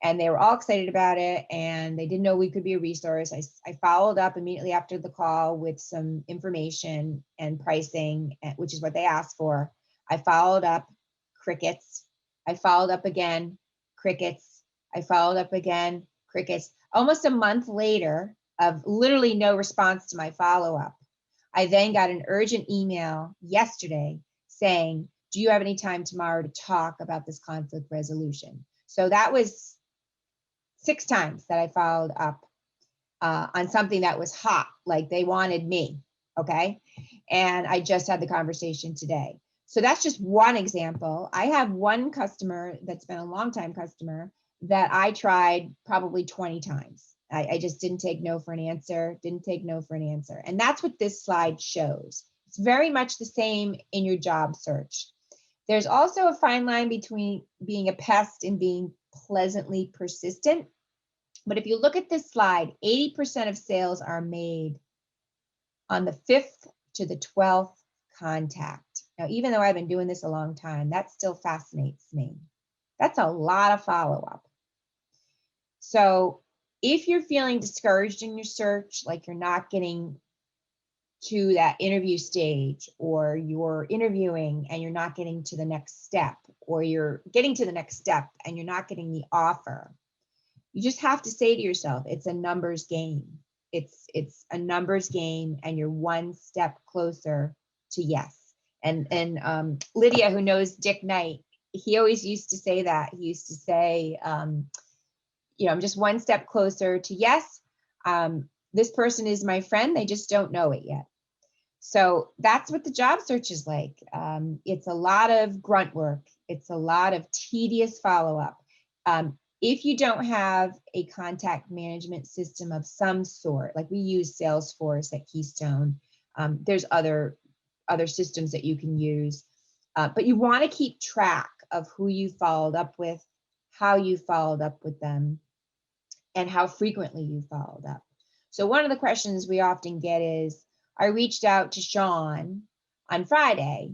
And they were all excited about it, and they didn't know we could be a resource. I followed up immediately after the call with some information and pricing, which is what they asked for. I followed up, crickets. I followed up again, crickets. I followed up again, crickets. Almost a month later of literally no response to my follow-up, I then got an urgent email yesterday saying, do you have any time tomorrow to talk about this conflict resolution? So that was 6 times that I followed up on something that was hot, like they wanted me, okay? And I just had the conversation today. So that's just one example. I have one customer that's been a longtime customer that I tried probably 20 times. I just didn't take no for an answer, And that's what this slide shows. It's very much the same in your job search. There's also a fine line between being a pest and being pleasantly persistent. But if you look at this slide, 80% of sales are made on the 5th to the 12th contact. Now, even though I've been doing this a long time, that still fascinates me. That's a lot of follow-up. So if you're feeling discouraged in your search, like you're not getting to that interview stage, or you're interviewing and you're not getting to the next step, or you're getting to the next step and you're not getting the offer, you just have to say to yourself, it's a numbers game. It's a numbers game, and you're one step closer to yes. And Lydia, who knows Dick Knight, he always used to say that. He used to say, I'm just one step closer to yes. This person is my friend. They just don't know it yet. So that's what the job search is like. It's a lot of grunt work. It's a lot of tedious follow-up. If you don't have a contact management system of some sort, like we use Salesforce at Keystone, there's other systems that you can use, but you want to keep track of who you followed up with, how you followed up with them, and how frequently you followed up. So one of the questions we often get is, I reached out to Sean on Friday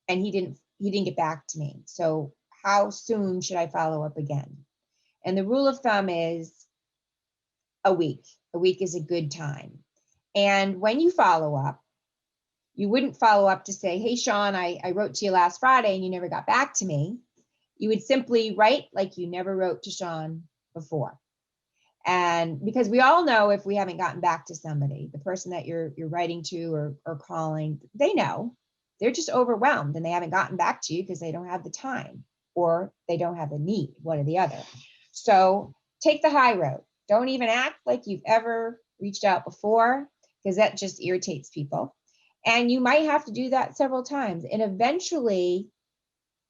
and he didn't get back to me. So how soon should I follow up again? And the rule of thumb is a week. A week is a good time. And when you follow up, you wouldn't follow up to say, hey, Sean, I wrote to you last Friday and you never got back to me. You would simply write like you never wrote to Sean before. And because we all know, if we haven't gotten back to somebody, the person that you're writing to or calling, they know. They're just overwhelmed and they haven't gotten back to you because they don't have the time or they don't have the need, one or the other. So take the high road. Don't even act like you've ever reached out before, because that just irritates people. And you might have to do that several times. And eventually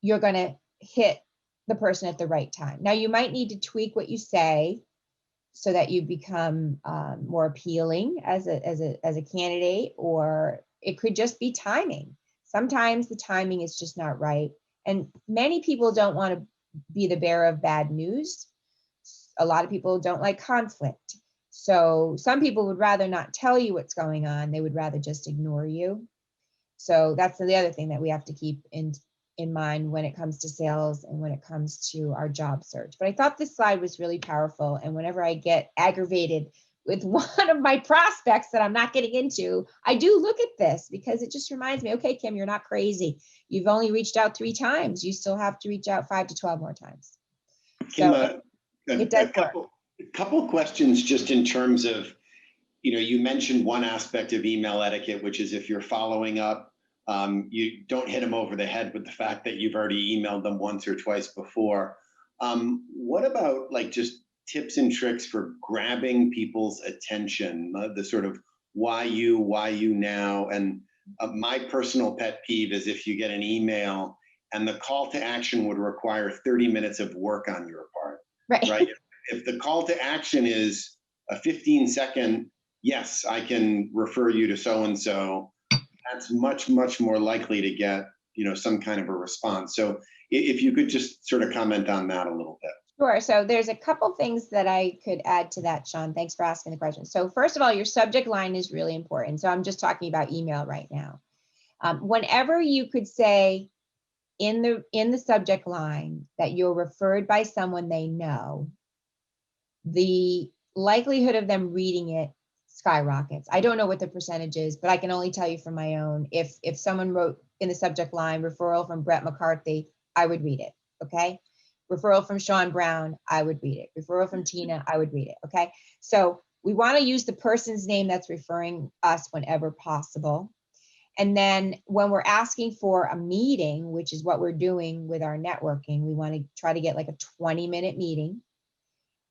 you're going to hit the person at the right time. Now, you might need to tweak what you say so that you become more appealing as a candidate, or it could just be timing. Sometimes the timing is just not right. And many people don't want to be the bearer of bad news. A lot of people don't like conflict. So some people would rather not tell you what's going on. They would rather just ignore you. So that's the other thing that we have to keep in mind when it comes to sales and when it comes to our job search. But I thought this slide was really powerful. And whenever I get aggravated with one of my prospects that I'm not getting into, I do look at this because it just reminds me, okay, Kim, you're not crazy. You've only reached out 3 times. You still have to reach out 5 to 12 more times. Kim, So it does work. a couple questions just in terms of, you mentioned one aspect of email etiquette, which is if you're following up, you don't hit them over the head with the fact that you've already emailed them once or twice before. What about like just tips and tricks for grabbing people's attention, the sort of why you now? And my personal pet peeve is if you get an email and the call to action would require 30 minutes of work on your part, right? If the call to action is a 15-second, yes, I can refer you to so-and-so, that's much, much more likely to get, some kind of a response. So if you could just sort of comment on that a little bit. Sure. So there's a couple things that I could add to that, Sean. Thanks for asking the question. So first of all, your subject line is really important. So I'm just talking about email right now. Whenever you could say in the subject line that you're referred by someone they know, the likelihood of them reading it skyrockets. I don't know what the percentage is, but I can only tell you from my own. If someone wrote in the subject line, referral from Brett McCarthy, I would read it, okay? Referral from Sean Brown, I would read it. Referral from Tina, I would read it, okay? So we wanna use the person's name that's referring us whenever possible. And then when we're asking for a meeting, which is what we're doing with our networking, we wanna try to get like a 20-minute meeting.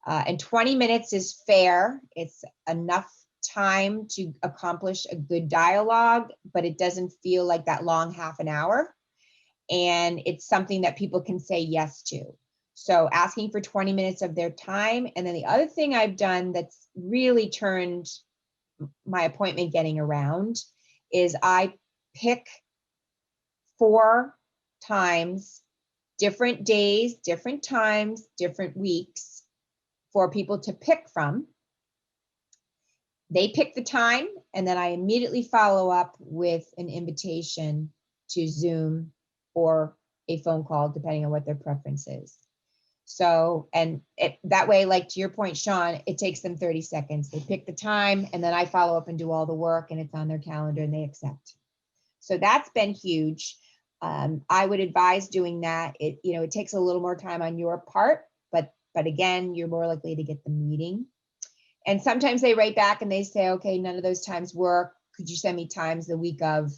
And 20 minutes is fair. It's enough time to accomplish a good dialogue, but it doesn't feel like that long half an hour. And it's something that people can say yes to. So asking for 20 minutes of their time. And then the other thing I've done that's really turned my appointment getting around is I pick 4 times, different days, different times, different weeks for people to pick from. They pick the time, and then I immediately follow up with an invitation to Zoom or a phone call, depending on what their preference is. So, and that way, like to your point, Sean, it takes them 30 seconds. They pick the time, and then I follow up and do all the work, and it's on their calendar, and they accept. So that's been huge. I would advise doing that. It takes a little more time on your part, but again, you're more likely to get the meeting. And sometimes they write back and they say, okay, none of those times work. Could you send me times the week of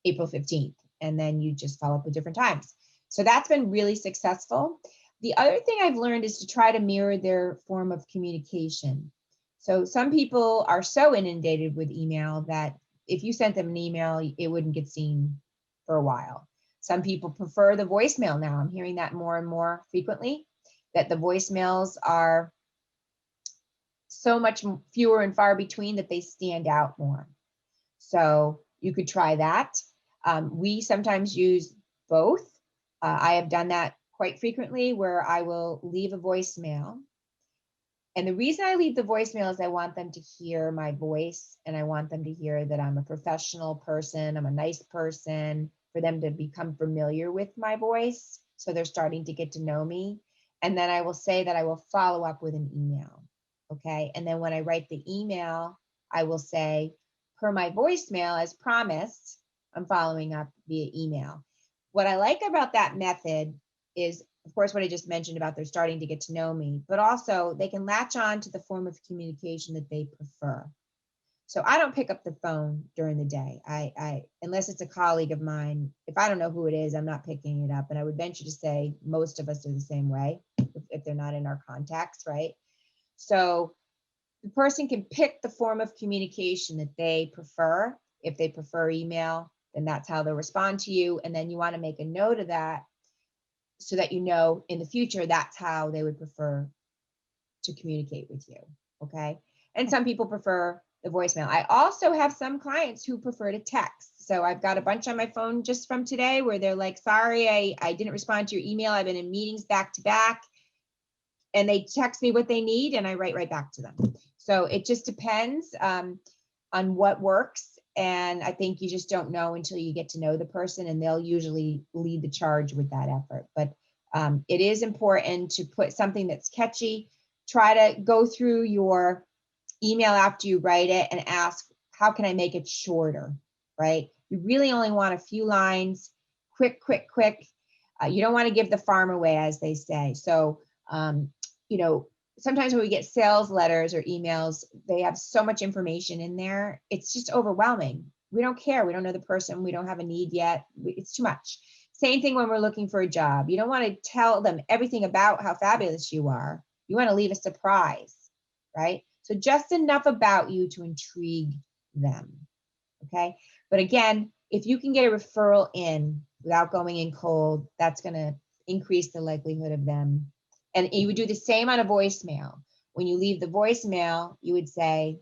April 15th? And then you just follow up with different times. So that's been really successful. The other thing I've learned is to try to mirror their form of communication. So some people are so inundated with email that if you sent them an email, it wouldn't get seen for a while. Some people prefer the voicemail now. I'm hearing that more and more frequently, that the voicemails are so much fewer and far between that they stand out more. So you could try that. We sometimes use both. I have done that quite frequently where I will leave a voicemail. And the reason I leave the voicemail is I want them to hear my voice, and I want them to hear that I'm a professional person, I'm a nice person, for them to become familiar with my voice. So they're starting to get to know me. And then I will say that I will follow up with an email. Okay. And then when I write the email, I will say, per my voicemail, as promised, I'm following up via email. What I like about that method is, of course, what I just mentioned about they're starting to get to know me, but also they can latch on to the form of communication that they prefer. So I don't pick up the phone during the day. I unless it's a colleague of mine, if I don't know who it is, I'm not picking it up. And I would venture to say most of us are the same way if they're not in our contacts, right? So the person can pick the form of communication that they prefer. If they prefer email, then that's how they'll respond to you. And then you want to make a note of that so that you know in the future that's how they would prefer to communicate with you. Okay. And some people prefer the voicemail. I also have some clients who prefer to text. So I've got a bunch on my phone just from today where they're like, sorry, I didn't respond to your email. I've been in meetings back to back. And they text me what they need and I write right back to them. So it just depends on what works. And I think you just don't know until you get to know the person, and they'll usually lead the charge with that effort. But it is important to put something that's catchy. Try to go through your email after you write it and ask, how can I make it shorter, right? You really only want a few lines, quick, quick, quick. You don't want to give the farm away, as they say. So, sometimes when we get sales letters or emails, they have so much information in there. It's just overwhelming. We don't care. We don't know the person. We don't have a need yet. It's too much. Same thing when we're looking for a job. You don't want to tell them everything about how fabulous you are. You want to leave a surprise, right? So just enough about you to intrigue them, okay? But again, if you can get a referral in without going in cold, that's going to increase the likelihood of them. And you would do the same on a voicemail. When you leave the voicemail, you would say,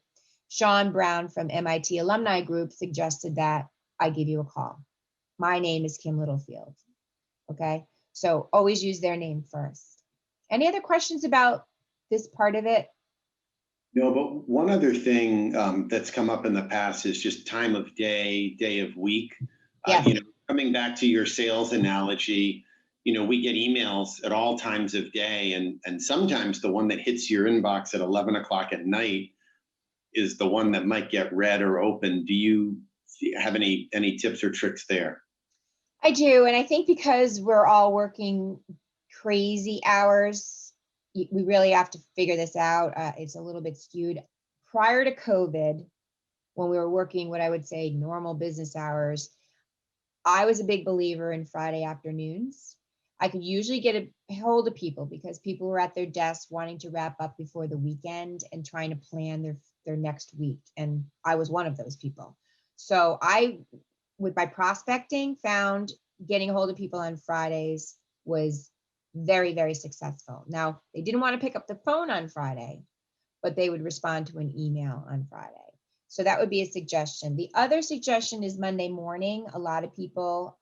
Sean Brown from MIT Alumni Group suggested that I give you a call. My name is Kim Littlefield, okay? So always use their name first. Any other questions about this part of it? No, but one other thing that's come up in the past is just time of day, day of week. Yes. Coming back to your sales analogy, we get emails at all times of day, and sometimes the one that hits your inbox at 11 o'clock at night is the one that might get read or opened. Do you have any tips or tricks there? I do, and I think because we're all working crazy hours, we really have to figure this out. It's a little bit skewed. Prior to COVID, when we were working what I would say normal business hours, I was a big believer in Friday afternoons. I could usually get a hold of people because people were at their desks wanting to wrap up before the weekend and trying to plan their next week. And I was one of those people. So I, with my prospecting, found getting a hold of people on Fridays was very, very successful. Now, they didn't want to pick up the phone on Friday, but they would respond to an email on Friday. So that would be a suggestion. The other suggestion is Monday morning. A lot of people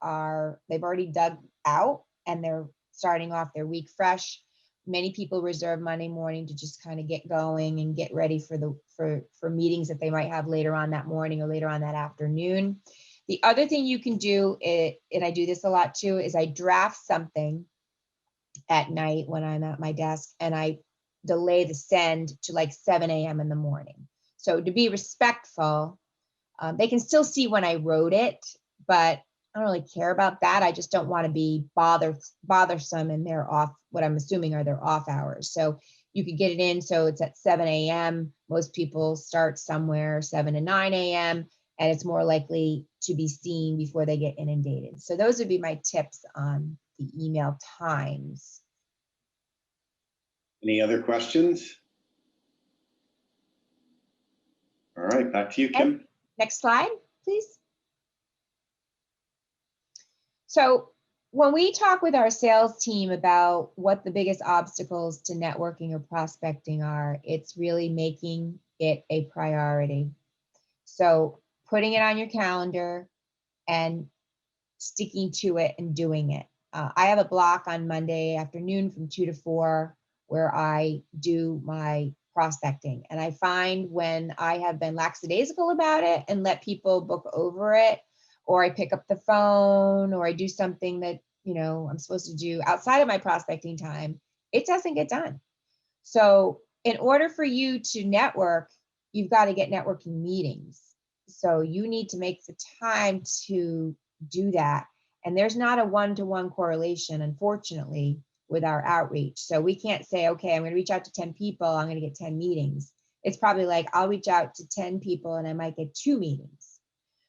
they've already dug out and they're starting off their week fresh. Many people reserve Monday morning to just kind of get going and get ready for meetings that they might have later on that morning or later on that afternoon. The other thing you can do, and I do this a lot too, is I draft something at night when I'm at my desk and I delay the send to like 7 a.m. in the morning. So to be respectful, they can still see when I wrote it, but I don't really care about that. I just don't want to be bothersome in their off, what I'm assuming are their off hours. So you could get it in so it's at 7 a.m. Most people start somewhere 7 to 9 a.m. and it's more likely to be seen before they get inundated. So those would be my tips on the email times. Any other questions? All right, back to you, Kim. Next slide, please. So when we talk with our sales team about what the biggest obstacles to networking or prospecting are, it's really making it a priority. So putting it on your calendar and sticking to it and doing it. I have a block on Monday afternoon from 2 to 4 where I do my prospecting. And I find when I have been lackadaisical about it and let people book over it, or I pick up the phone, or I do something that, I'm supposed to do outside of my prospecting time, it doesn't get done. So in order for you to network, you've got to get networking meetings. So you need to make the time to do that. And there's not a one-to-one correlation, unfortunately, with our outreach. So we can't say, okay, I'm going to reach out to 10 people, I'm going to get 10 meetings. It's probably like, I'll reach out to 10 people and I might get 2 meetings.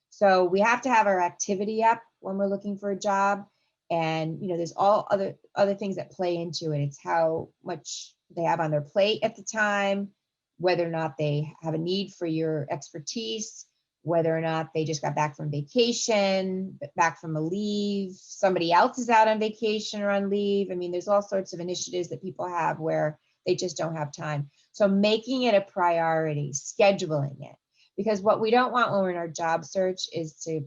So we have to have our activity up when we're looking for a job. And, there's all other things that play into it. It's how much they have on their plate at the time, whether or not they have a need for your expertise, whether or not they just got back from vacation, back from a leave, somebody else is out on vacation or on leave. I mean, there's all sorts of initiatives that people have where they just don't have time. So making it a priority, scheduling it, because what we don't want when we're in our job search is to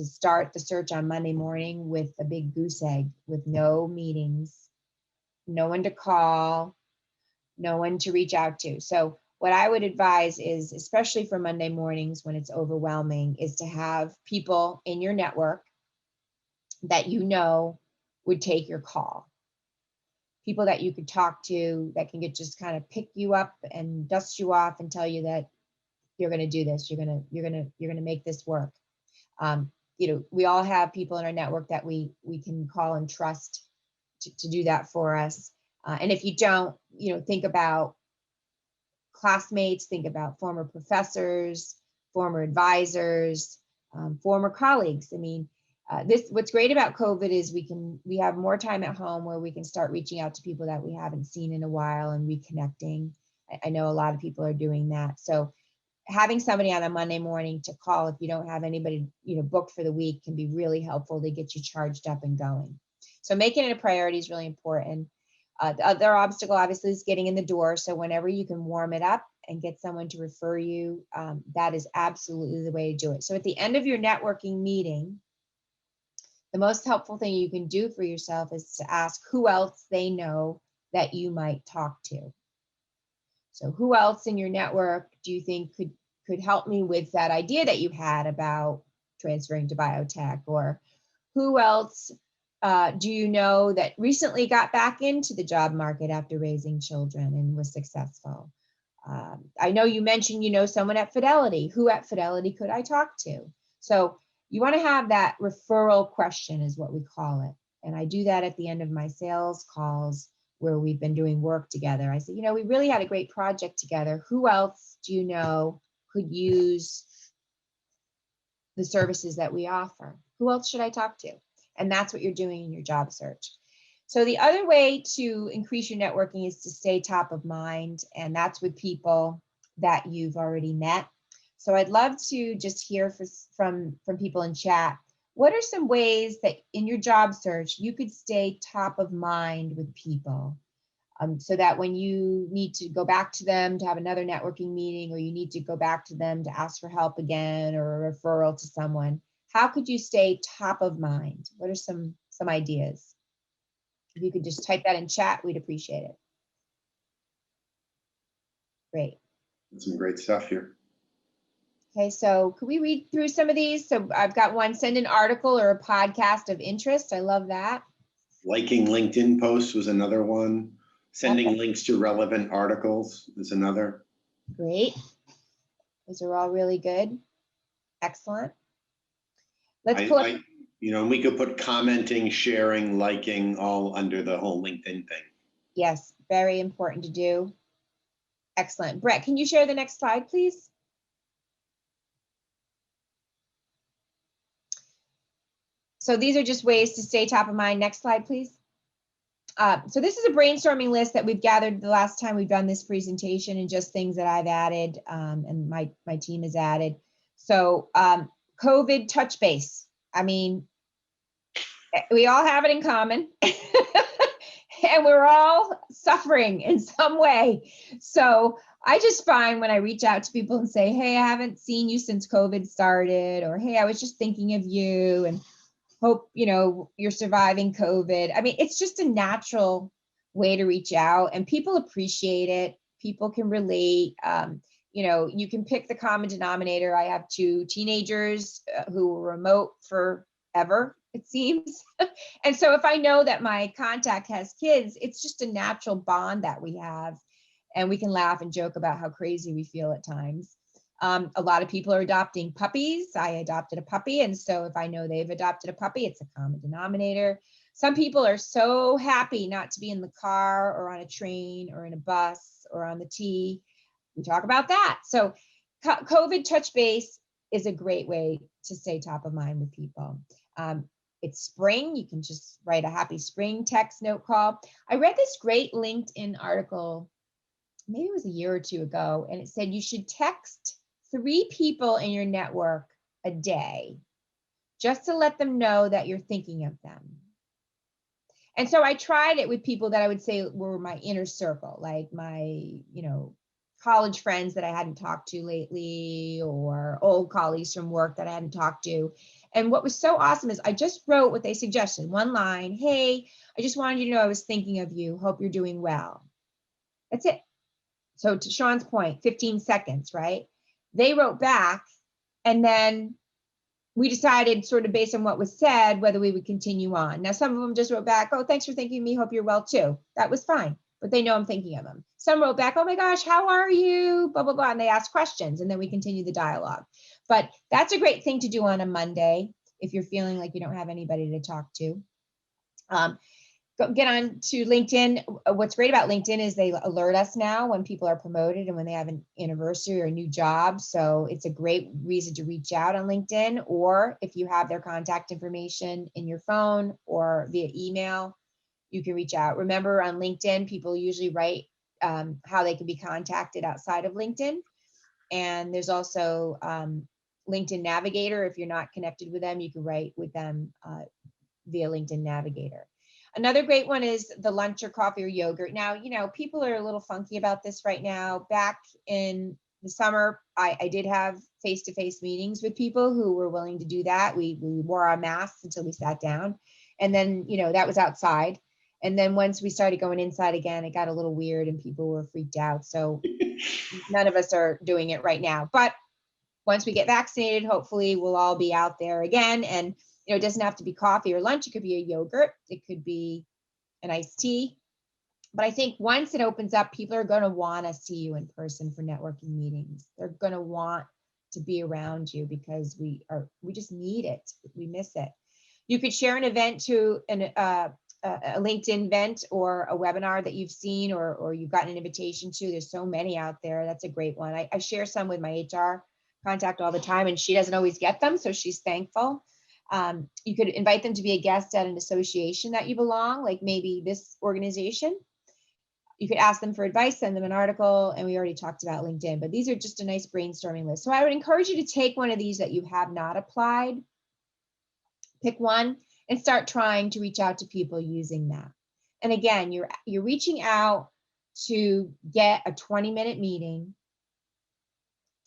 start the search on Monday morning with a big goose egg, with no meetings, no one to call, no one to reach out to. So what I would advise is, especially for Monday mornings when it's overwhelming, is to have people in your network that you know would take your call. People that you could talk to that can get just kind of pick you up and dust you off and tell you that you're going to do this. You're going to make this work. We all have people in our network that we can call and trust to do that for us. And if you don't, think about classmates, think about former professors, former advisors, former colleagues. I mean, what's great about COVID is we have more time at home where we can start reaching out to people that we haven't seen in a while and reconnecting. I know a lot of people are doing that. So having somebody on a Monday morning to call if you don't have anybody, booked for the week can be really helpful to get you charged up and going. So making it a priority is really important. The other obstacle obviously is getting in the door. So whenever you can warm it up and get someone to refer you, that is absolutely the way to do it. So at the end of your networking meeting, the most helpful thing you can do for yourself is to ask who else they know that you might talk to. So who else in your network do you think could help me with that idea that you had about transferring to biotech? Or who else do you know that recently got back into the job market after raising children and was successful? I know you mentioned, someone at Fidelity. Who at Fidelity could I talk to? So you want to have that referral question is what we call it. And I do that at the end of my sales calls where we've been doing work together. I say, we really had a great project together. Who else do you know could use the services that we offer? Who else should I talk to? And that's what you're doing in your job search. So the other way to increase your networking is to stay top of mind, and that's with people that you've already met. So I'd love to just hear from people in chat. What are some ways that in your job search you could stay top of mind with people, so that when you need to go back to them to have another networking meeting, or you need to go back to them to ask for help again or a referral to someone, how could you stay top of mind? What are some ideas? If you could just type that in chat, we'd appreciate it. Great. Some great stuff here. Okay, so could we read through some of these? So I've got one, send an article or a podcast of interest. I love that. Liking LinkedIn posts was another one. Sending Okay. links to relevant articles is another. Great. Those are all really good. Excellent. Let's pull up. We could put commenting, sharing, liking all under the whole LinkedIn thing. Yes, very important to do. Excellent. Brett, can you share the next slide, please? So these are just ways to stay top of mind. Next slide, please. So this is a brainstorming list that we've gathered the last time we've done this presentation, and just things that I've added and my team has added. So COVID touch base. I mean, we all have it in common. And we're all suffering in some way. So I just find when I reach out to people and say, hey, I haven't seen you since COVID started, or hey, I was just thinking of you and hope, you're surviving COVID. I mean, it's just a natural way to reach out, and people appreciate it. People can relate. You can pick the common denominator. I have 2 teenagers who were remote forever, it seems. And so if I know that my contact has kids, it's just a natural bond that we have, and we can laugh and joke about how crazy we feel at times. A lot of people are adopting puppies. I adopted a puppy, and so if I know they've adopted a puppy, it's a common denominator. Some people are so happy not to be in the car or on a train or in a bus or on the T. We talk about that. So COVID touch base is a great way to stay top of mind with people. It's spring. You can just write a happy spring text note call. I read this great LinkedIn article, maybe it was a year or 2 ago, and it said you should text 3 people in your network a day just to let them know that you're thinking of them. And so I tried it with people that I would say were my inner circle, like my, college friends that I hadn't talked to lately, or old colleagues from work that I hadn't talked to. And what was so awesome is I just wrote what they suggested, 1 line. Hey, I just wanted you to know I was thinking of you. Hope you're doing well. That's it. So to Sean's point, 15 seconds, right? They wrote back, and then we decided, sort of based on what was said, whether we would continue on. Now, some of them just wrote back, oh, thanks for thinking of me. Hope you're well too. That was fine, but they know I'm thinking of them. Some wrote back, oh my gosh, how are you? Blah, blah, blah. And they asked questions, and then we continued the dialogue. But that's a great thing to do on a Monday if you're feeling like you don't have anybody to talk to. Get on to LinkedIn. What's great about LinkedIn is they alert us now when people are promoted and when they have an anniversary or a new job. So it's a great reason to reach out on LinkedIn, or if you have their contact information in your phone or via email, you can reach out. Remember, on LinkedIn, people usually write how they can be contacted outside of LinkedIn. And there's also LinkedIn Navigator. If you're not connected with them, you can write with them via LinkedIn Navigator. Another great one is the lunch or coffee or yogurt. Now, you know, people are a little funky about this right now. Back in the summer, I did have face-to-face meetings with people who were willing to do that. We wore our masks until we sat down. And then, you know, that was outside. And then once we started going inside again, it got a little weird and people were freaked out. So none of us are doing it right now. But once we get vaccinated, hopefully we'll all be out there again. And you know, it doesn't have to be coffee or lunch. It could be a yogurt. It could be an iced tea. But I think once it opens up, people are going to want to see you in person for networking meetings. They're going to want to be around you because we just need it. We miss it. You could share an event to a LinkedIn event or a webinar that you've seen or you've gotten an invitation to. There's so many out there. That's a great one. I share some with my HR contact all the time, and she doesn't always get them, so she's thankful. You could invite them to be a guest at an association that you belong, like maybe this organization. You could ask them for advice, send them an article, and we already talked about LinkedIn, but these are just a nice brainstorming list. So I would encourage you to take one of these that you have not applied, pick one, and start trying to reach out to people using that. And again, you're reaching out to get a 20-minute meeting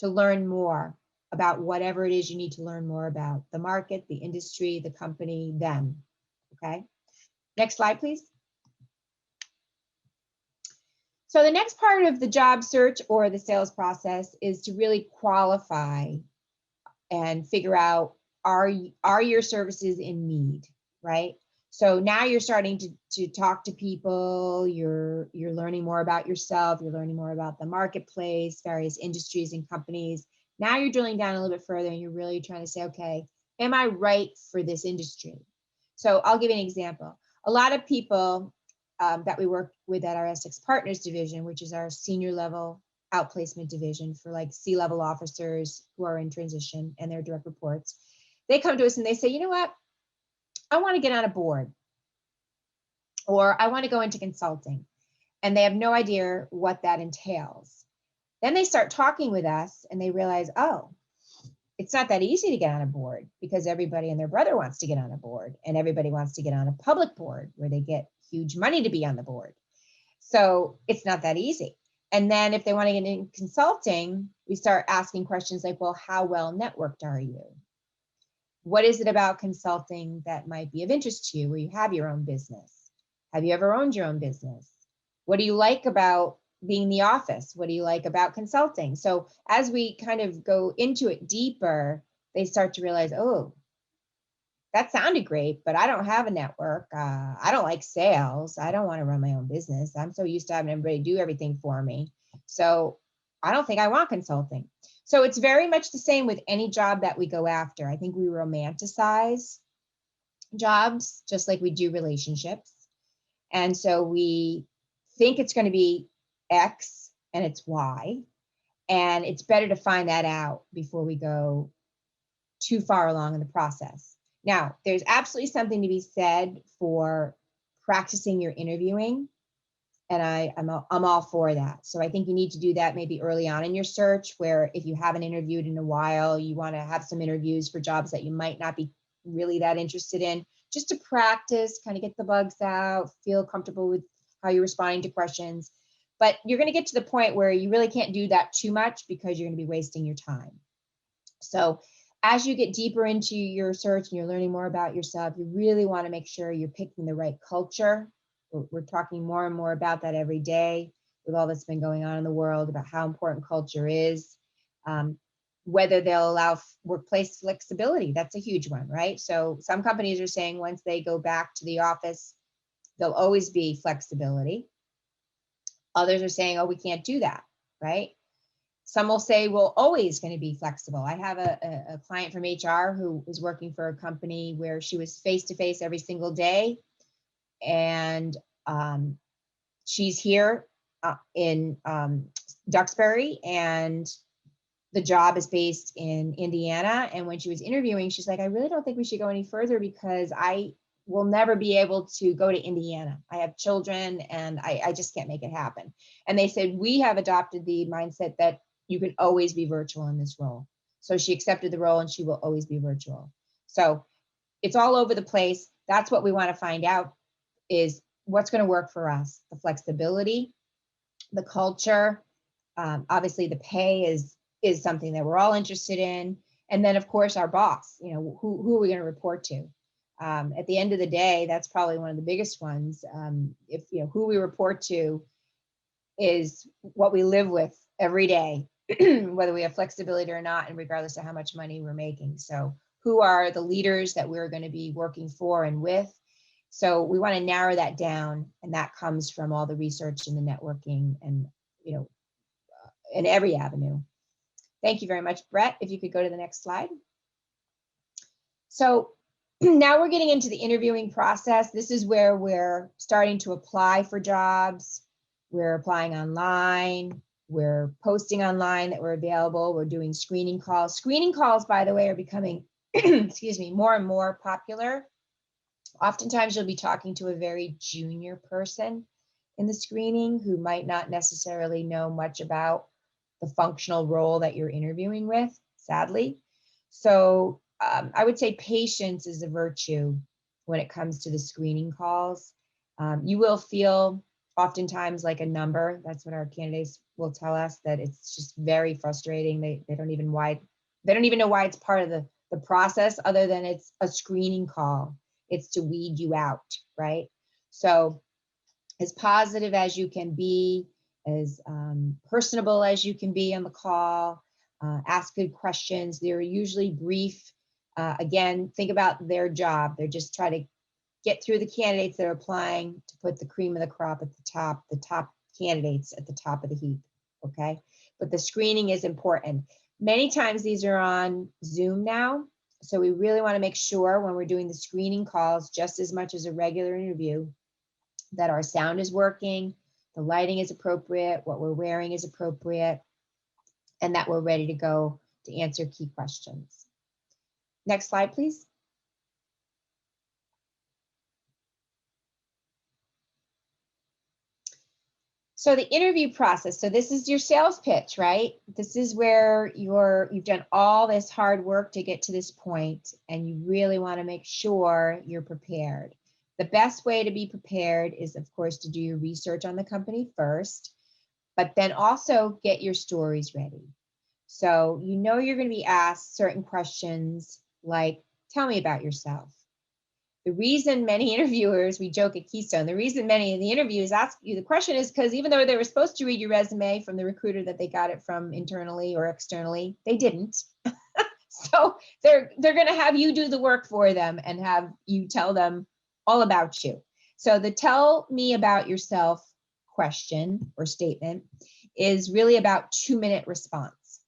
to learn more about whatever it is you need to learn more about: the market, the industry, the company, them. Okay. Next slide, please. So the next part of the job search or the sales process is to really qualify and figure out, are your services in need, right? So now you're starting to talk to people, you're learning more about yourself, you're learning more about the marketplace, various industries and companies. Now you're drilling down a little bit further and you're really trying to say, okay, am I right for this industry? So I'll give you an example. A lot of people that we work with at our Essex Partners division, which is our senior level outplacement division for like C-level officers who are in transition and their direct reports, they come to us and they say, you know what? I want to get on a board, or I want to go into consulting, and they have no idea what that entails. Then they start talking with us and they realize, oh, it's not that easy to get on a board because everybody and their brother wants to get on a board, and everybody wants to get on a public board where they get huge money to be on the board. So it's not that easy. And then if they want to get in consulting, we start asking questions like, well, how well networked are you? What is it about consulting that might be of interest to you where you have your own business? Have you ever owned your own business? What do you like about being in the office? What do you like about consulting? So as we kind of go into it deeper, they start to realize, oh, that sounded great, but I don't have a network. I don't like sales. I don't want to run my own business. I'm so used to having everybody do everything for me. So I don't think I want consulting. So it's very much the same with any job that we go after. I think we romanticize jobs just like we do relationships. And so we think it's going to be X and it's Y. And it's better to find that out before we go too far along in the process. Now, there's absolutely something to be said for practicing your interviewing. And I'm all for that. So I think you need to do that maybe early on in your search, where if you haven't interviewed in a while, you want to have some interviews for jobs that you might not be really that interested in, just to practice, kind of get the bugs out, feel comfortable with how you're responding to questions. But you're going to get to the point where you really can't do that too much because you're going to be wasting your time. So as you get deeper into your search and you're learning more about yourself, you really want to make sure you're picking the right culture. We're talking more and more about that every day. with all that's been going on in the world about how important culture is. Whether they'll allow workplace flexibility, that's a huge one, right? So some companies are saying once they go back to the office, there'll always be flexibility. Others are saying, oh, we can't do that, right? Some will say, well, always going to be flexible. I have a client from HR who was working for a company where she was face-to-face every single day. And she's here in Duxbury, and the job is based in Indiana. And when she was interviewing, she's like, I really don't think we should go any further because I will never be able to go to Indiana. I have children and I just can't make it happen. And they said, we have adopted the mindset that you can always be virtual in this role. So she accepted the role and she will always be virtual. So it's all over the place. That's what we want to find out is what's going to work for us. The flexibility, the culture, obviously the pay is something that we're all interested in. And then of course our boss, who are we going to report to? At the end of the day, that's probably one of the biggest ones. If who we report to is what we live with every day, whether we have flexibility or not, and regardless of how much money we're making. So who are the leaders that we're going to be working for and with? So we want to narrow that down, and that comes from all the research and the networking and in every avenue. Thank you very much, Brett. If you could go to the next slide. So now we're getting into the interviewing process. This is where we're starting to apply for jobs. We're applying online. We're posting online that we're available. We're doing screening calls. Screening calls, by the way, are becoming, excuse me, more and more popular. Oftentimes you'll be talking to a very junior person in the screening who might not necessarily know much about the functional role that you're interviewing with, sadly. So I would say patience is a virtue when it comes to the screening calls. You will feel oftentimes like a number. That's what our candidates will tell us, that it's just very frustrating. They don't even know why it's part of the process, other than it's a screening call. It's to weed you out, right? So as positive as you can be, as personable as you can be on the call, ask good questions. They're usually brief. Again, think about their job. They're just trying to get through the candidates that are applying to put the cream of the crop at the top candidates at the top of the heap, okay? But the screening is important. Many times these are on Zoom now, so we really want to make sure when we're doing the screening calls, just as much as a regular interview, that our sound is working, the lighting is appropriate, what we're wearing is appropriate, and that we're ready to go to answer key questions. Next slide, please. So the interview process, so this is your sales pitch, right? This is where you've done all this hard work to get to this point, and you really want to make sure you're prepared. The best way to be prepared is, of course, to do your research on the company first, but then also get your stories ready. So you're going to be asked certain questions like, tell me about yourself. The reason many interviewers, we joke at Keystone, the reason many of the interviews ask you the question is because even though they were supposed to read your resume from the recruiter that they got it from internally or externally, they didn't. So they're going to have you do the work for them and have you tell them all about you. So the tell me about yourself question or statement is really about 2-minute response.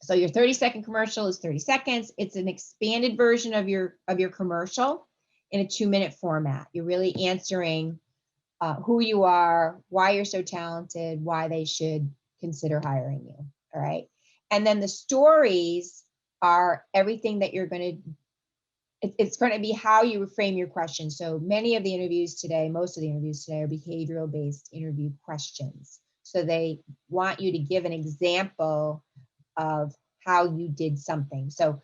So your 30-second commercial is 30 seconds. It's an expanded version of your commercial in a 2-minute format. You're really answering who you are, why you're so talented, why they should consider hiring you. All right. And then the stories are everything that you're going to, it's going to be how you frame your questions. So many of the interviews today, most of the interviews today are behavioral based interview questions. So they want you to give an example of how you did something. So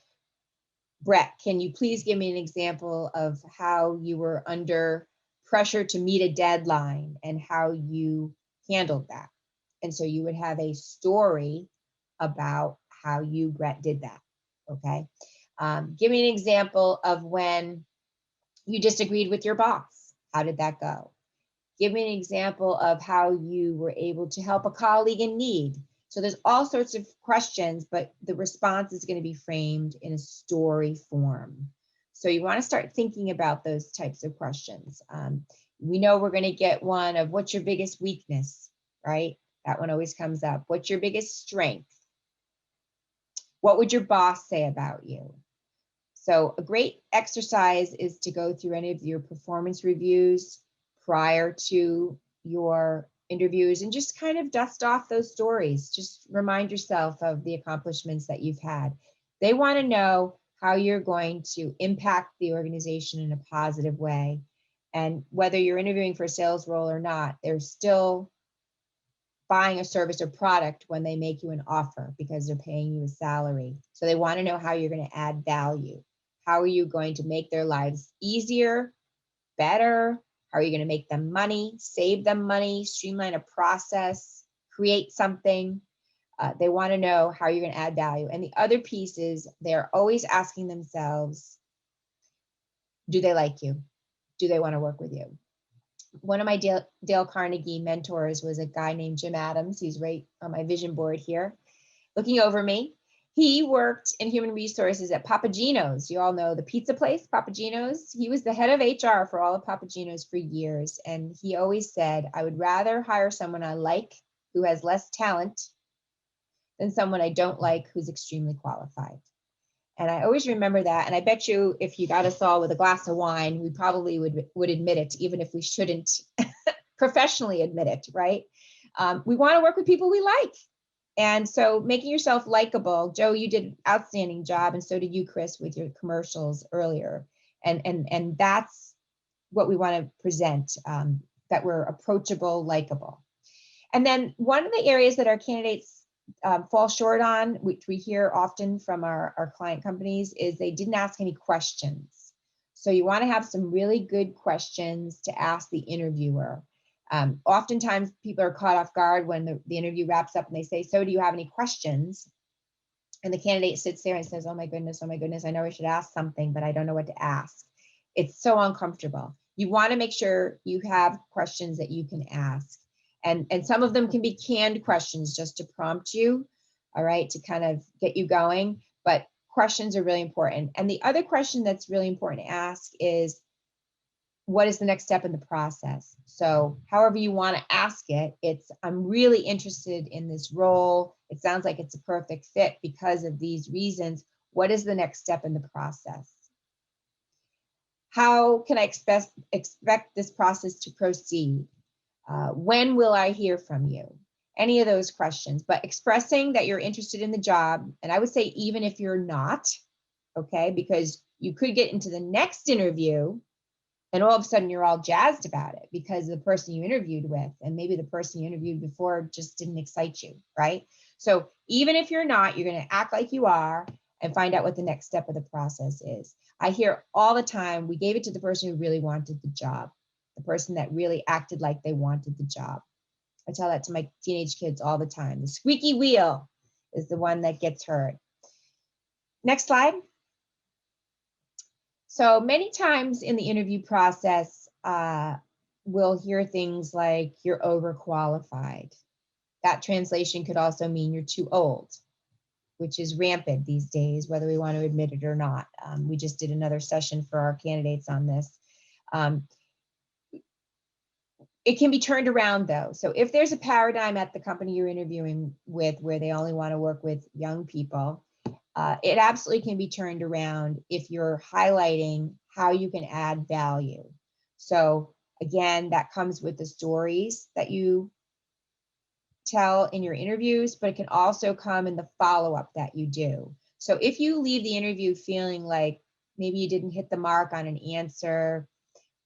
Brett, can you please give me an example of how you were under pressure to meet a deadline and how you handled that? And so you would have a story about how you, Brett, did that, okay? Give me an example of when you disagreed with your boss. How did that go? Give me an example of how you were able to help a colleague in need. So there's all sorts of questions, but the response is going to be framed in a story form. So you want to start thinking about those types of questions. We know we're going to get one of what's your biggest weakness, right? That one always comes up. What's your biggest strength? What would your boss say about you? So a great exercise is to go through any of your performance reviews prior to your interviews and just kind of dust off those stories. Just remind yourself of the accomplishments that you've had. They want to know how you're going to impact the organization in a positive way. And whether you're interviewing for a sales role or not, they're still buying a service or product when they make you an offer because they're paying you a salary. So they want to know how you're going to add value. How are you going to make their lives easier, better? How are you going to make them money, save them money, streamline a process, create something? They want to know how you're going to add value. And the other piece is they're always asking themselves, do they like you? Do they want to work with you? One of my Dale Carnegie mentors was a guy named Jim Adams. He's right on my vision board here, looking over me. He worked in human resources at Papagino's. You all know the pizza place, Papagino's. He was the head of HR for all of Papagino's for years. And he always said, I would rather hire someone I like who has less talent than someone I don't like who's extremely qualified. And I always remember that. And I bet you if you got us all with a glass of wine, we probably would admit it, even if we shouldn't professionally admit it, right? We want to work with people we like. And so making yourself likable. Joe, you did an outstanding job. And so did you, Chris, with your commercials earlier. And that's what we want to present, that we're approachable, likable. And then one of the areas that our candidates fall short on, which we hear often from our client companies, is they didn't ask any questions. So you want to have some really good questions to ask the interviewer. Oftentimes people are caught off guard when the interview wraps up and they say, so do you have any questions? And the candidate sits there and says, oh my goodness, I know I should ask something, but I don't know what to ask. It's so uncomfortable. You want to make sure you have questions that you can ask. And some of them can be canned questions just to prompt you, all right, to kind of get you going. But questions are really important. And the other question that's really important to ask is, what is the next step in the process? So however you want to ask it, it's, I'm really interested in this role. It sounds like it's a perfect fit because of these reasons. What is the next step in the process? How can I expect this process to proceed? When will I hear from you? Any of those questions, but expressing that you're interested in the job. And I would say, even if you're not, okay, because you could get into the next interview and all of a sudden you're all jazzed about it because the person you interviewed with, and maybe the person you interviewed before just didn't excite you, right? So even if you're not, you're going to act like you are and find out what the next step of the process is. I hear all the time, we gave it to the person who really wanted the job. The person that really acted like they wanted the job. I tell that to my teenage kids all the time. The squeaky wheel is the one that gets hurt. Next slide. So many times in the interview process, we'll hear things like you're overqualified. That translation could also mean you're too old, which is rampant these days, whether we want to admit it or not. We just did another session for our candidates on this. It can be turned around though. So if there's a paradigm at the company you're interviewing with where they only want to work with young people, it absolutely can be turned around if you're highlighting how you can add value. So again, that comes with the stories that you tell in your interviews, but it can also come in the follow-up that you do. So if you leave the interview feeling like maybe you didn't hit the mark on an answer,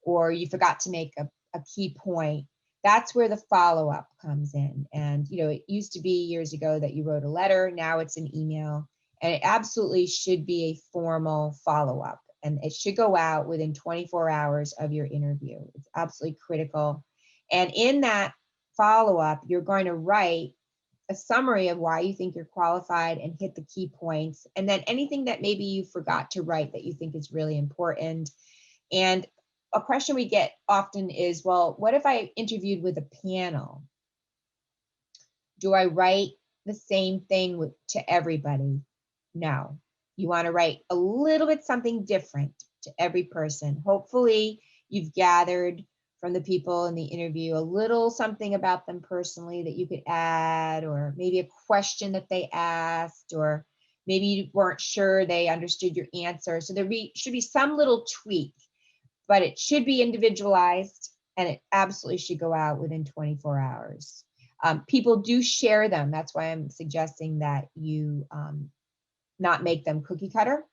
or you forgot to make a key point, that's where the follow-up comes in. And it used to be years ago that you wrote a letter, now it's an email, and it absolutely should be a formal follow-up, and it should go out within 24 hours of your interview. It's absolutely critical. And in that follow-up, you're going to write a summary of why you think you're qualified and hit the key points, and then anything that maybe you forgot to write that you think is really important. And a question we get often is, well, what if I interviewed with a panel? Do I write the same thing to everybody? No. You want to write a little bit something different to every person. Hopefully, you've gathered from the people in the interview a little something about them personally that you could add, or maybe a question that they asked, or maybe you weren't sure they understood your answer. So there should be some little tweak, but it should be individualized, and it absolutely should go out within 24 hours. People do share them. That's why I'm suggesting that you not make them cookie cutter.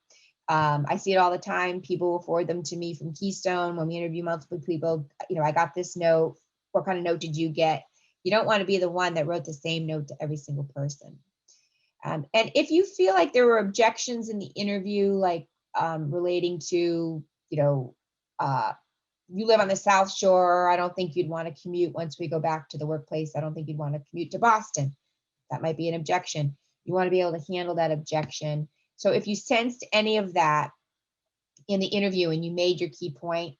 I see it all the time. People will forward them to me from Keystone when we interview multiple people. I got this note. What kind of note did you get? You don't want to be the one that wrote the same note to every single person. And if you feel like there were objections in the interview, like relating to, you live on the South Shore, I don't think you'd want to commute once we go back to the workplace. I don't think you'd want to commute to Boston. That might be an objection. You want to be able to handle that objection. So if you sensed any of that in the interview and you made your key point,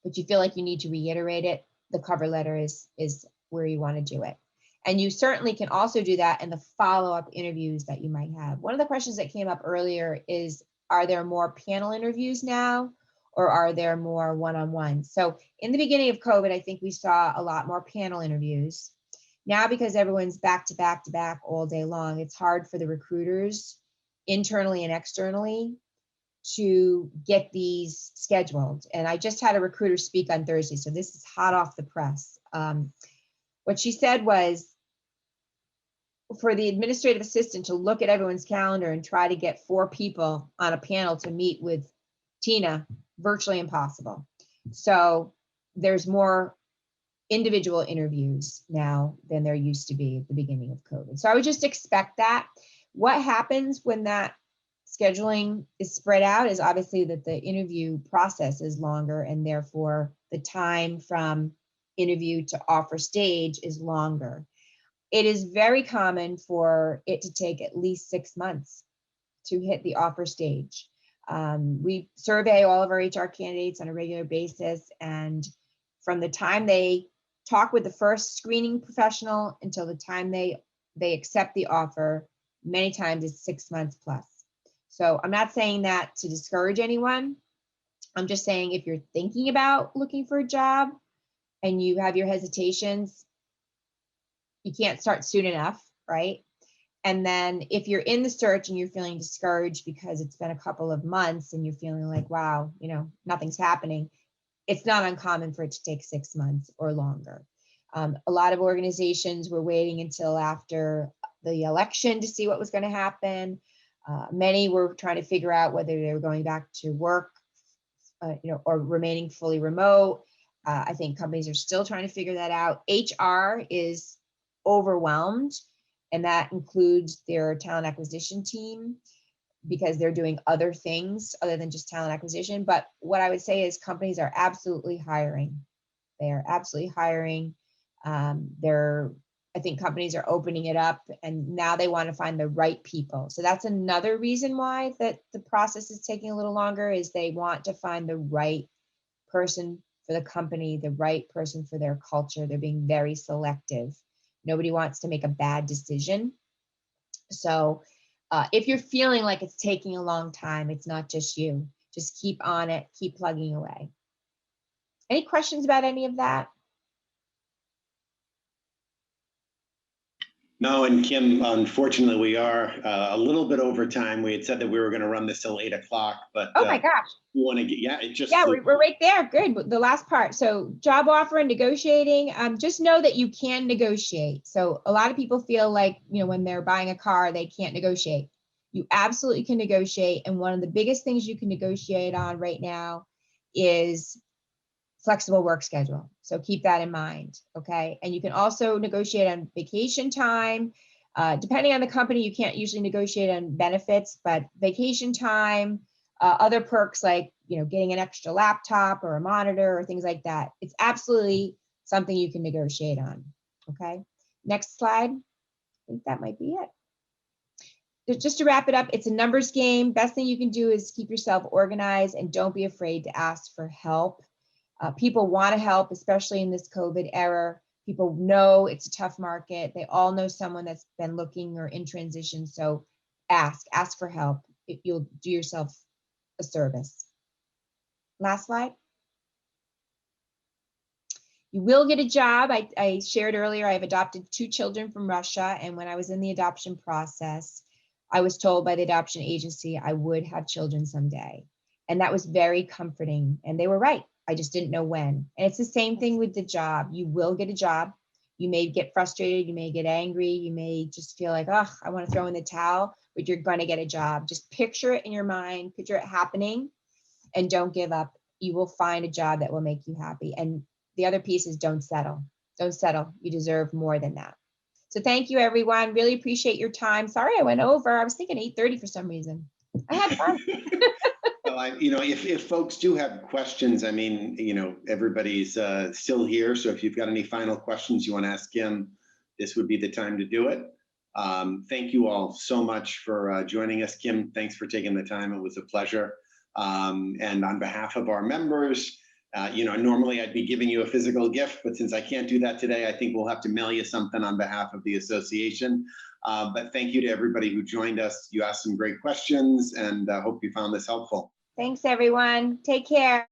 but you feel like you need to reiterate it, the cover letter is where you want to do it. And you certainly can also do that in the follow-up interviews that you might have. One of the questions that came up earlier is, are there more panel interviews now, or are there more one-on-one? So in the beginning of COVID, I think we saw a lot more panel interviews. Now, because everyone's back to back to back all day long, it's hard for the recruiters internally and externally to get these scheduled. And I just had a recruiter speak on Thursday, so this is hot off the press. What she said was, for the administrative assistant to look at everyone's calendar and try to get 4 people on a panel to meet with Tina, virtually impossible. So there's more individual interviews now than there used to be at the beginning of COVID. So I would just expect that. What happens when that scheduling is spread out is obviously that the interview process is longer, and therefore the time from interview to offer stage is longer. It is very common for it to take at least 6 months to hit the offer stage. We survey all of our HR candidates on a regular basis, and from the time they talk with the first screening professional until the time they accept the offer, many times it's 6 months plus. So I'm not saying that to discourage anyone. I'm just saying, if you're thinking about looking for a job and you have your hesitations, you can't start soon enough, right? And then if you're in the search and you're feeling discouraged because it's been a couple of months and you're feeling like, wow, nothing's happening, it's not uncommon for it to take 6 months or longer. A lot of organizations were waiting until after the election to see what was going to happen. Many were trying to figure out whether they were going back to work, or remaining fully remote. I think companies are still trying to figure that out. HR is overwhelmed, and that includes their talent acquisition team, because they're doing other things other than just talent acquisition. But what I would say is companies are absolutely hiring. They are absolutely hiring. I think companies are opening it up, and now they want to find the right people. So that's another reason why that the process is taking a little longer, is they want to find the right person for the company, the right person for their culture. They're being very selective. Nobody wants to make a bad decision. So if you're feeling like it's taking a long time, it's not just you. Just keep on it, keep plugging away. Any questions about any of that? No, and Kim, unfortunately, we are a little bit over time. We had said that we were going to run this till 8 o'clock, but Oh my gosh. we want to get, it just Yeah, flew. we're right there. Good. The last part. So job offer and negotiating, just know that you can negotiate. So a lot of people feel like, when they're buying a car, they can't negotiate. You absolutely can negotiate. And one of the biggest things you can negotiate on right now is flexible work schedule. So keep that in mind. Okay. And you can also negotiate on vacation time. Depending on the company, you can't usually negotiate on benefits, but vacation time, other perks like, getting an extra laptop or a monitor or things like that. It's absolutely something you can negotiate on. Okay. Next slide. I think that might be it. just to wrap it up, it's a numbers game. Best thing you can do is keep yourself organized and don't be afraid to ask for help. People want to help, especially in this COVID era. People know it's a tough market. They all know someone that's been looking or in transition. So ask for help. You'll do yourself a service. Last slide. You will get a job. I shared earlier, I've adopted 2 children from Russia. And when I was in the adoption process, I was told by the adoption agency I would have children someday. And that was very comforting. And they were right. I just didn't know when. And it's the same thing with the job. You will get a job. You may get frustrated. You may get angry. You may just feel like, oh, I want to throw in the towel, but you're going to get a job. Just picture it in your mind, picture it happening, and don't give up. You will find a job that will make you happy. And the other piece is don't settle. Don't settle. You deserve more than that. So thank you, everyone. Really appreciate your time. Sorry I went over. I was thinking 8:30 for some reason. I had fun. Well, if folks do have questions, I mean, everybody's still here. So if you've got any final questions you want to ask him, this would be the time to do it. Thank you all so much for joining us. Kim, thanks for taking the time. It was a pleasure. And on behalf of our members, normally I'd be giving you a physical gift, but since I can't do that today, I think we'll have to mail you something on behalf of the association. But thank you to everybody who joined us. You asked some great questions, and I hope you found this helpful. Thanks, everyone. Take care.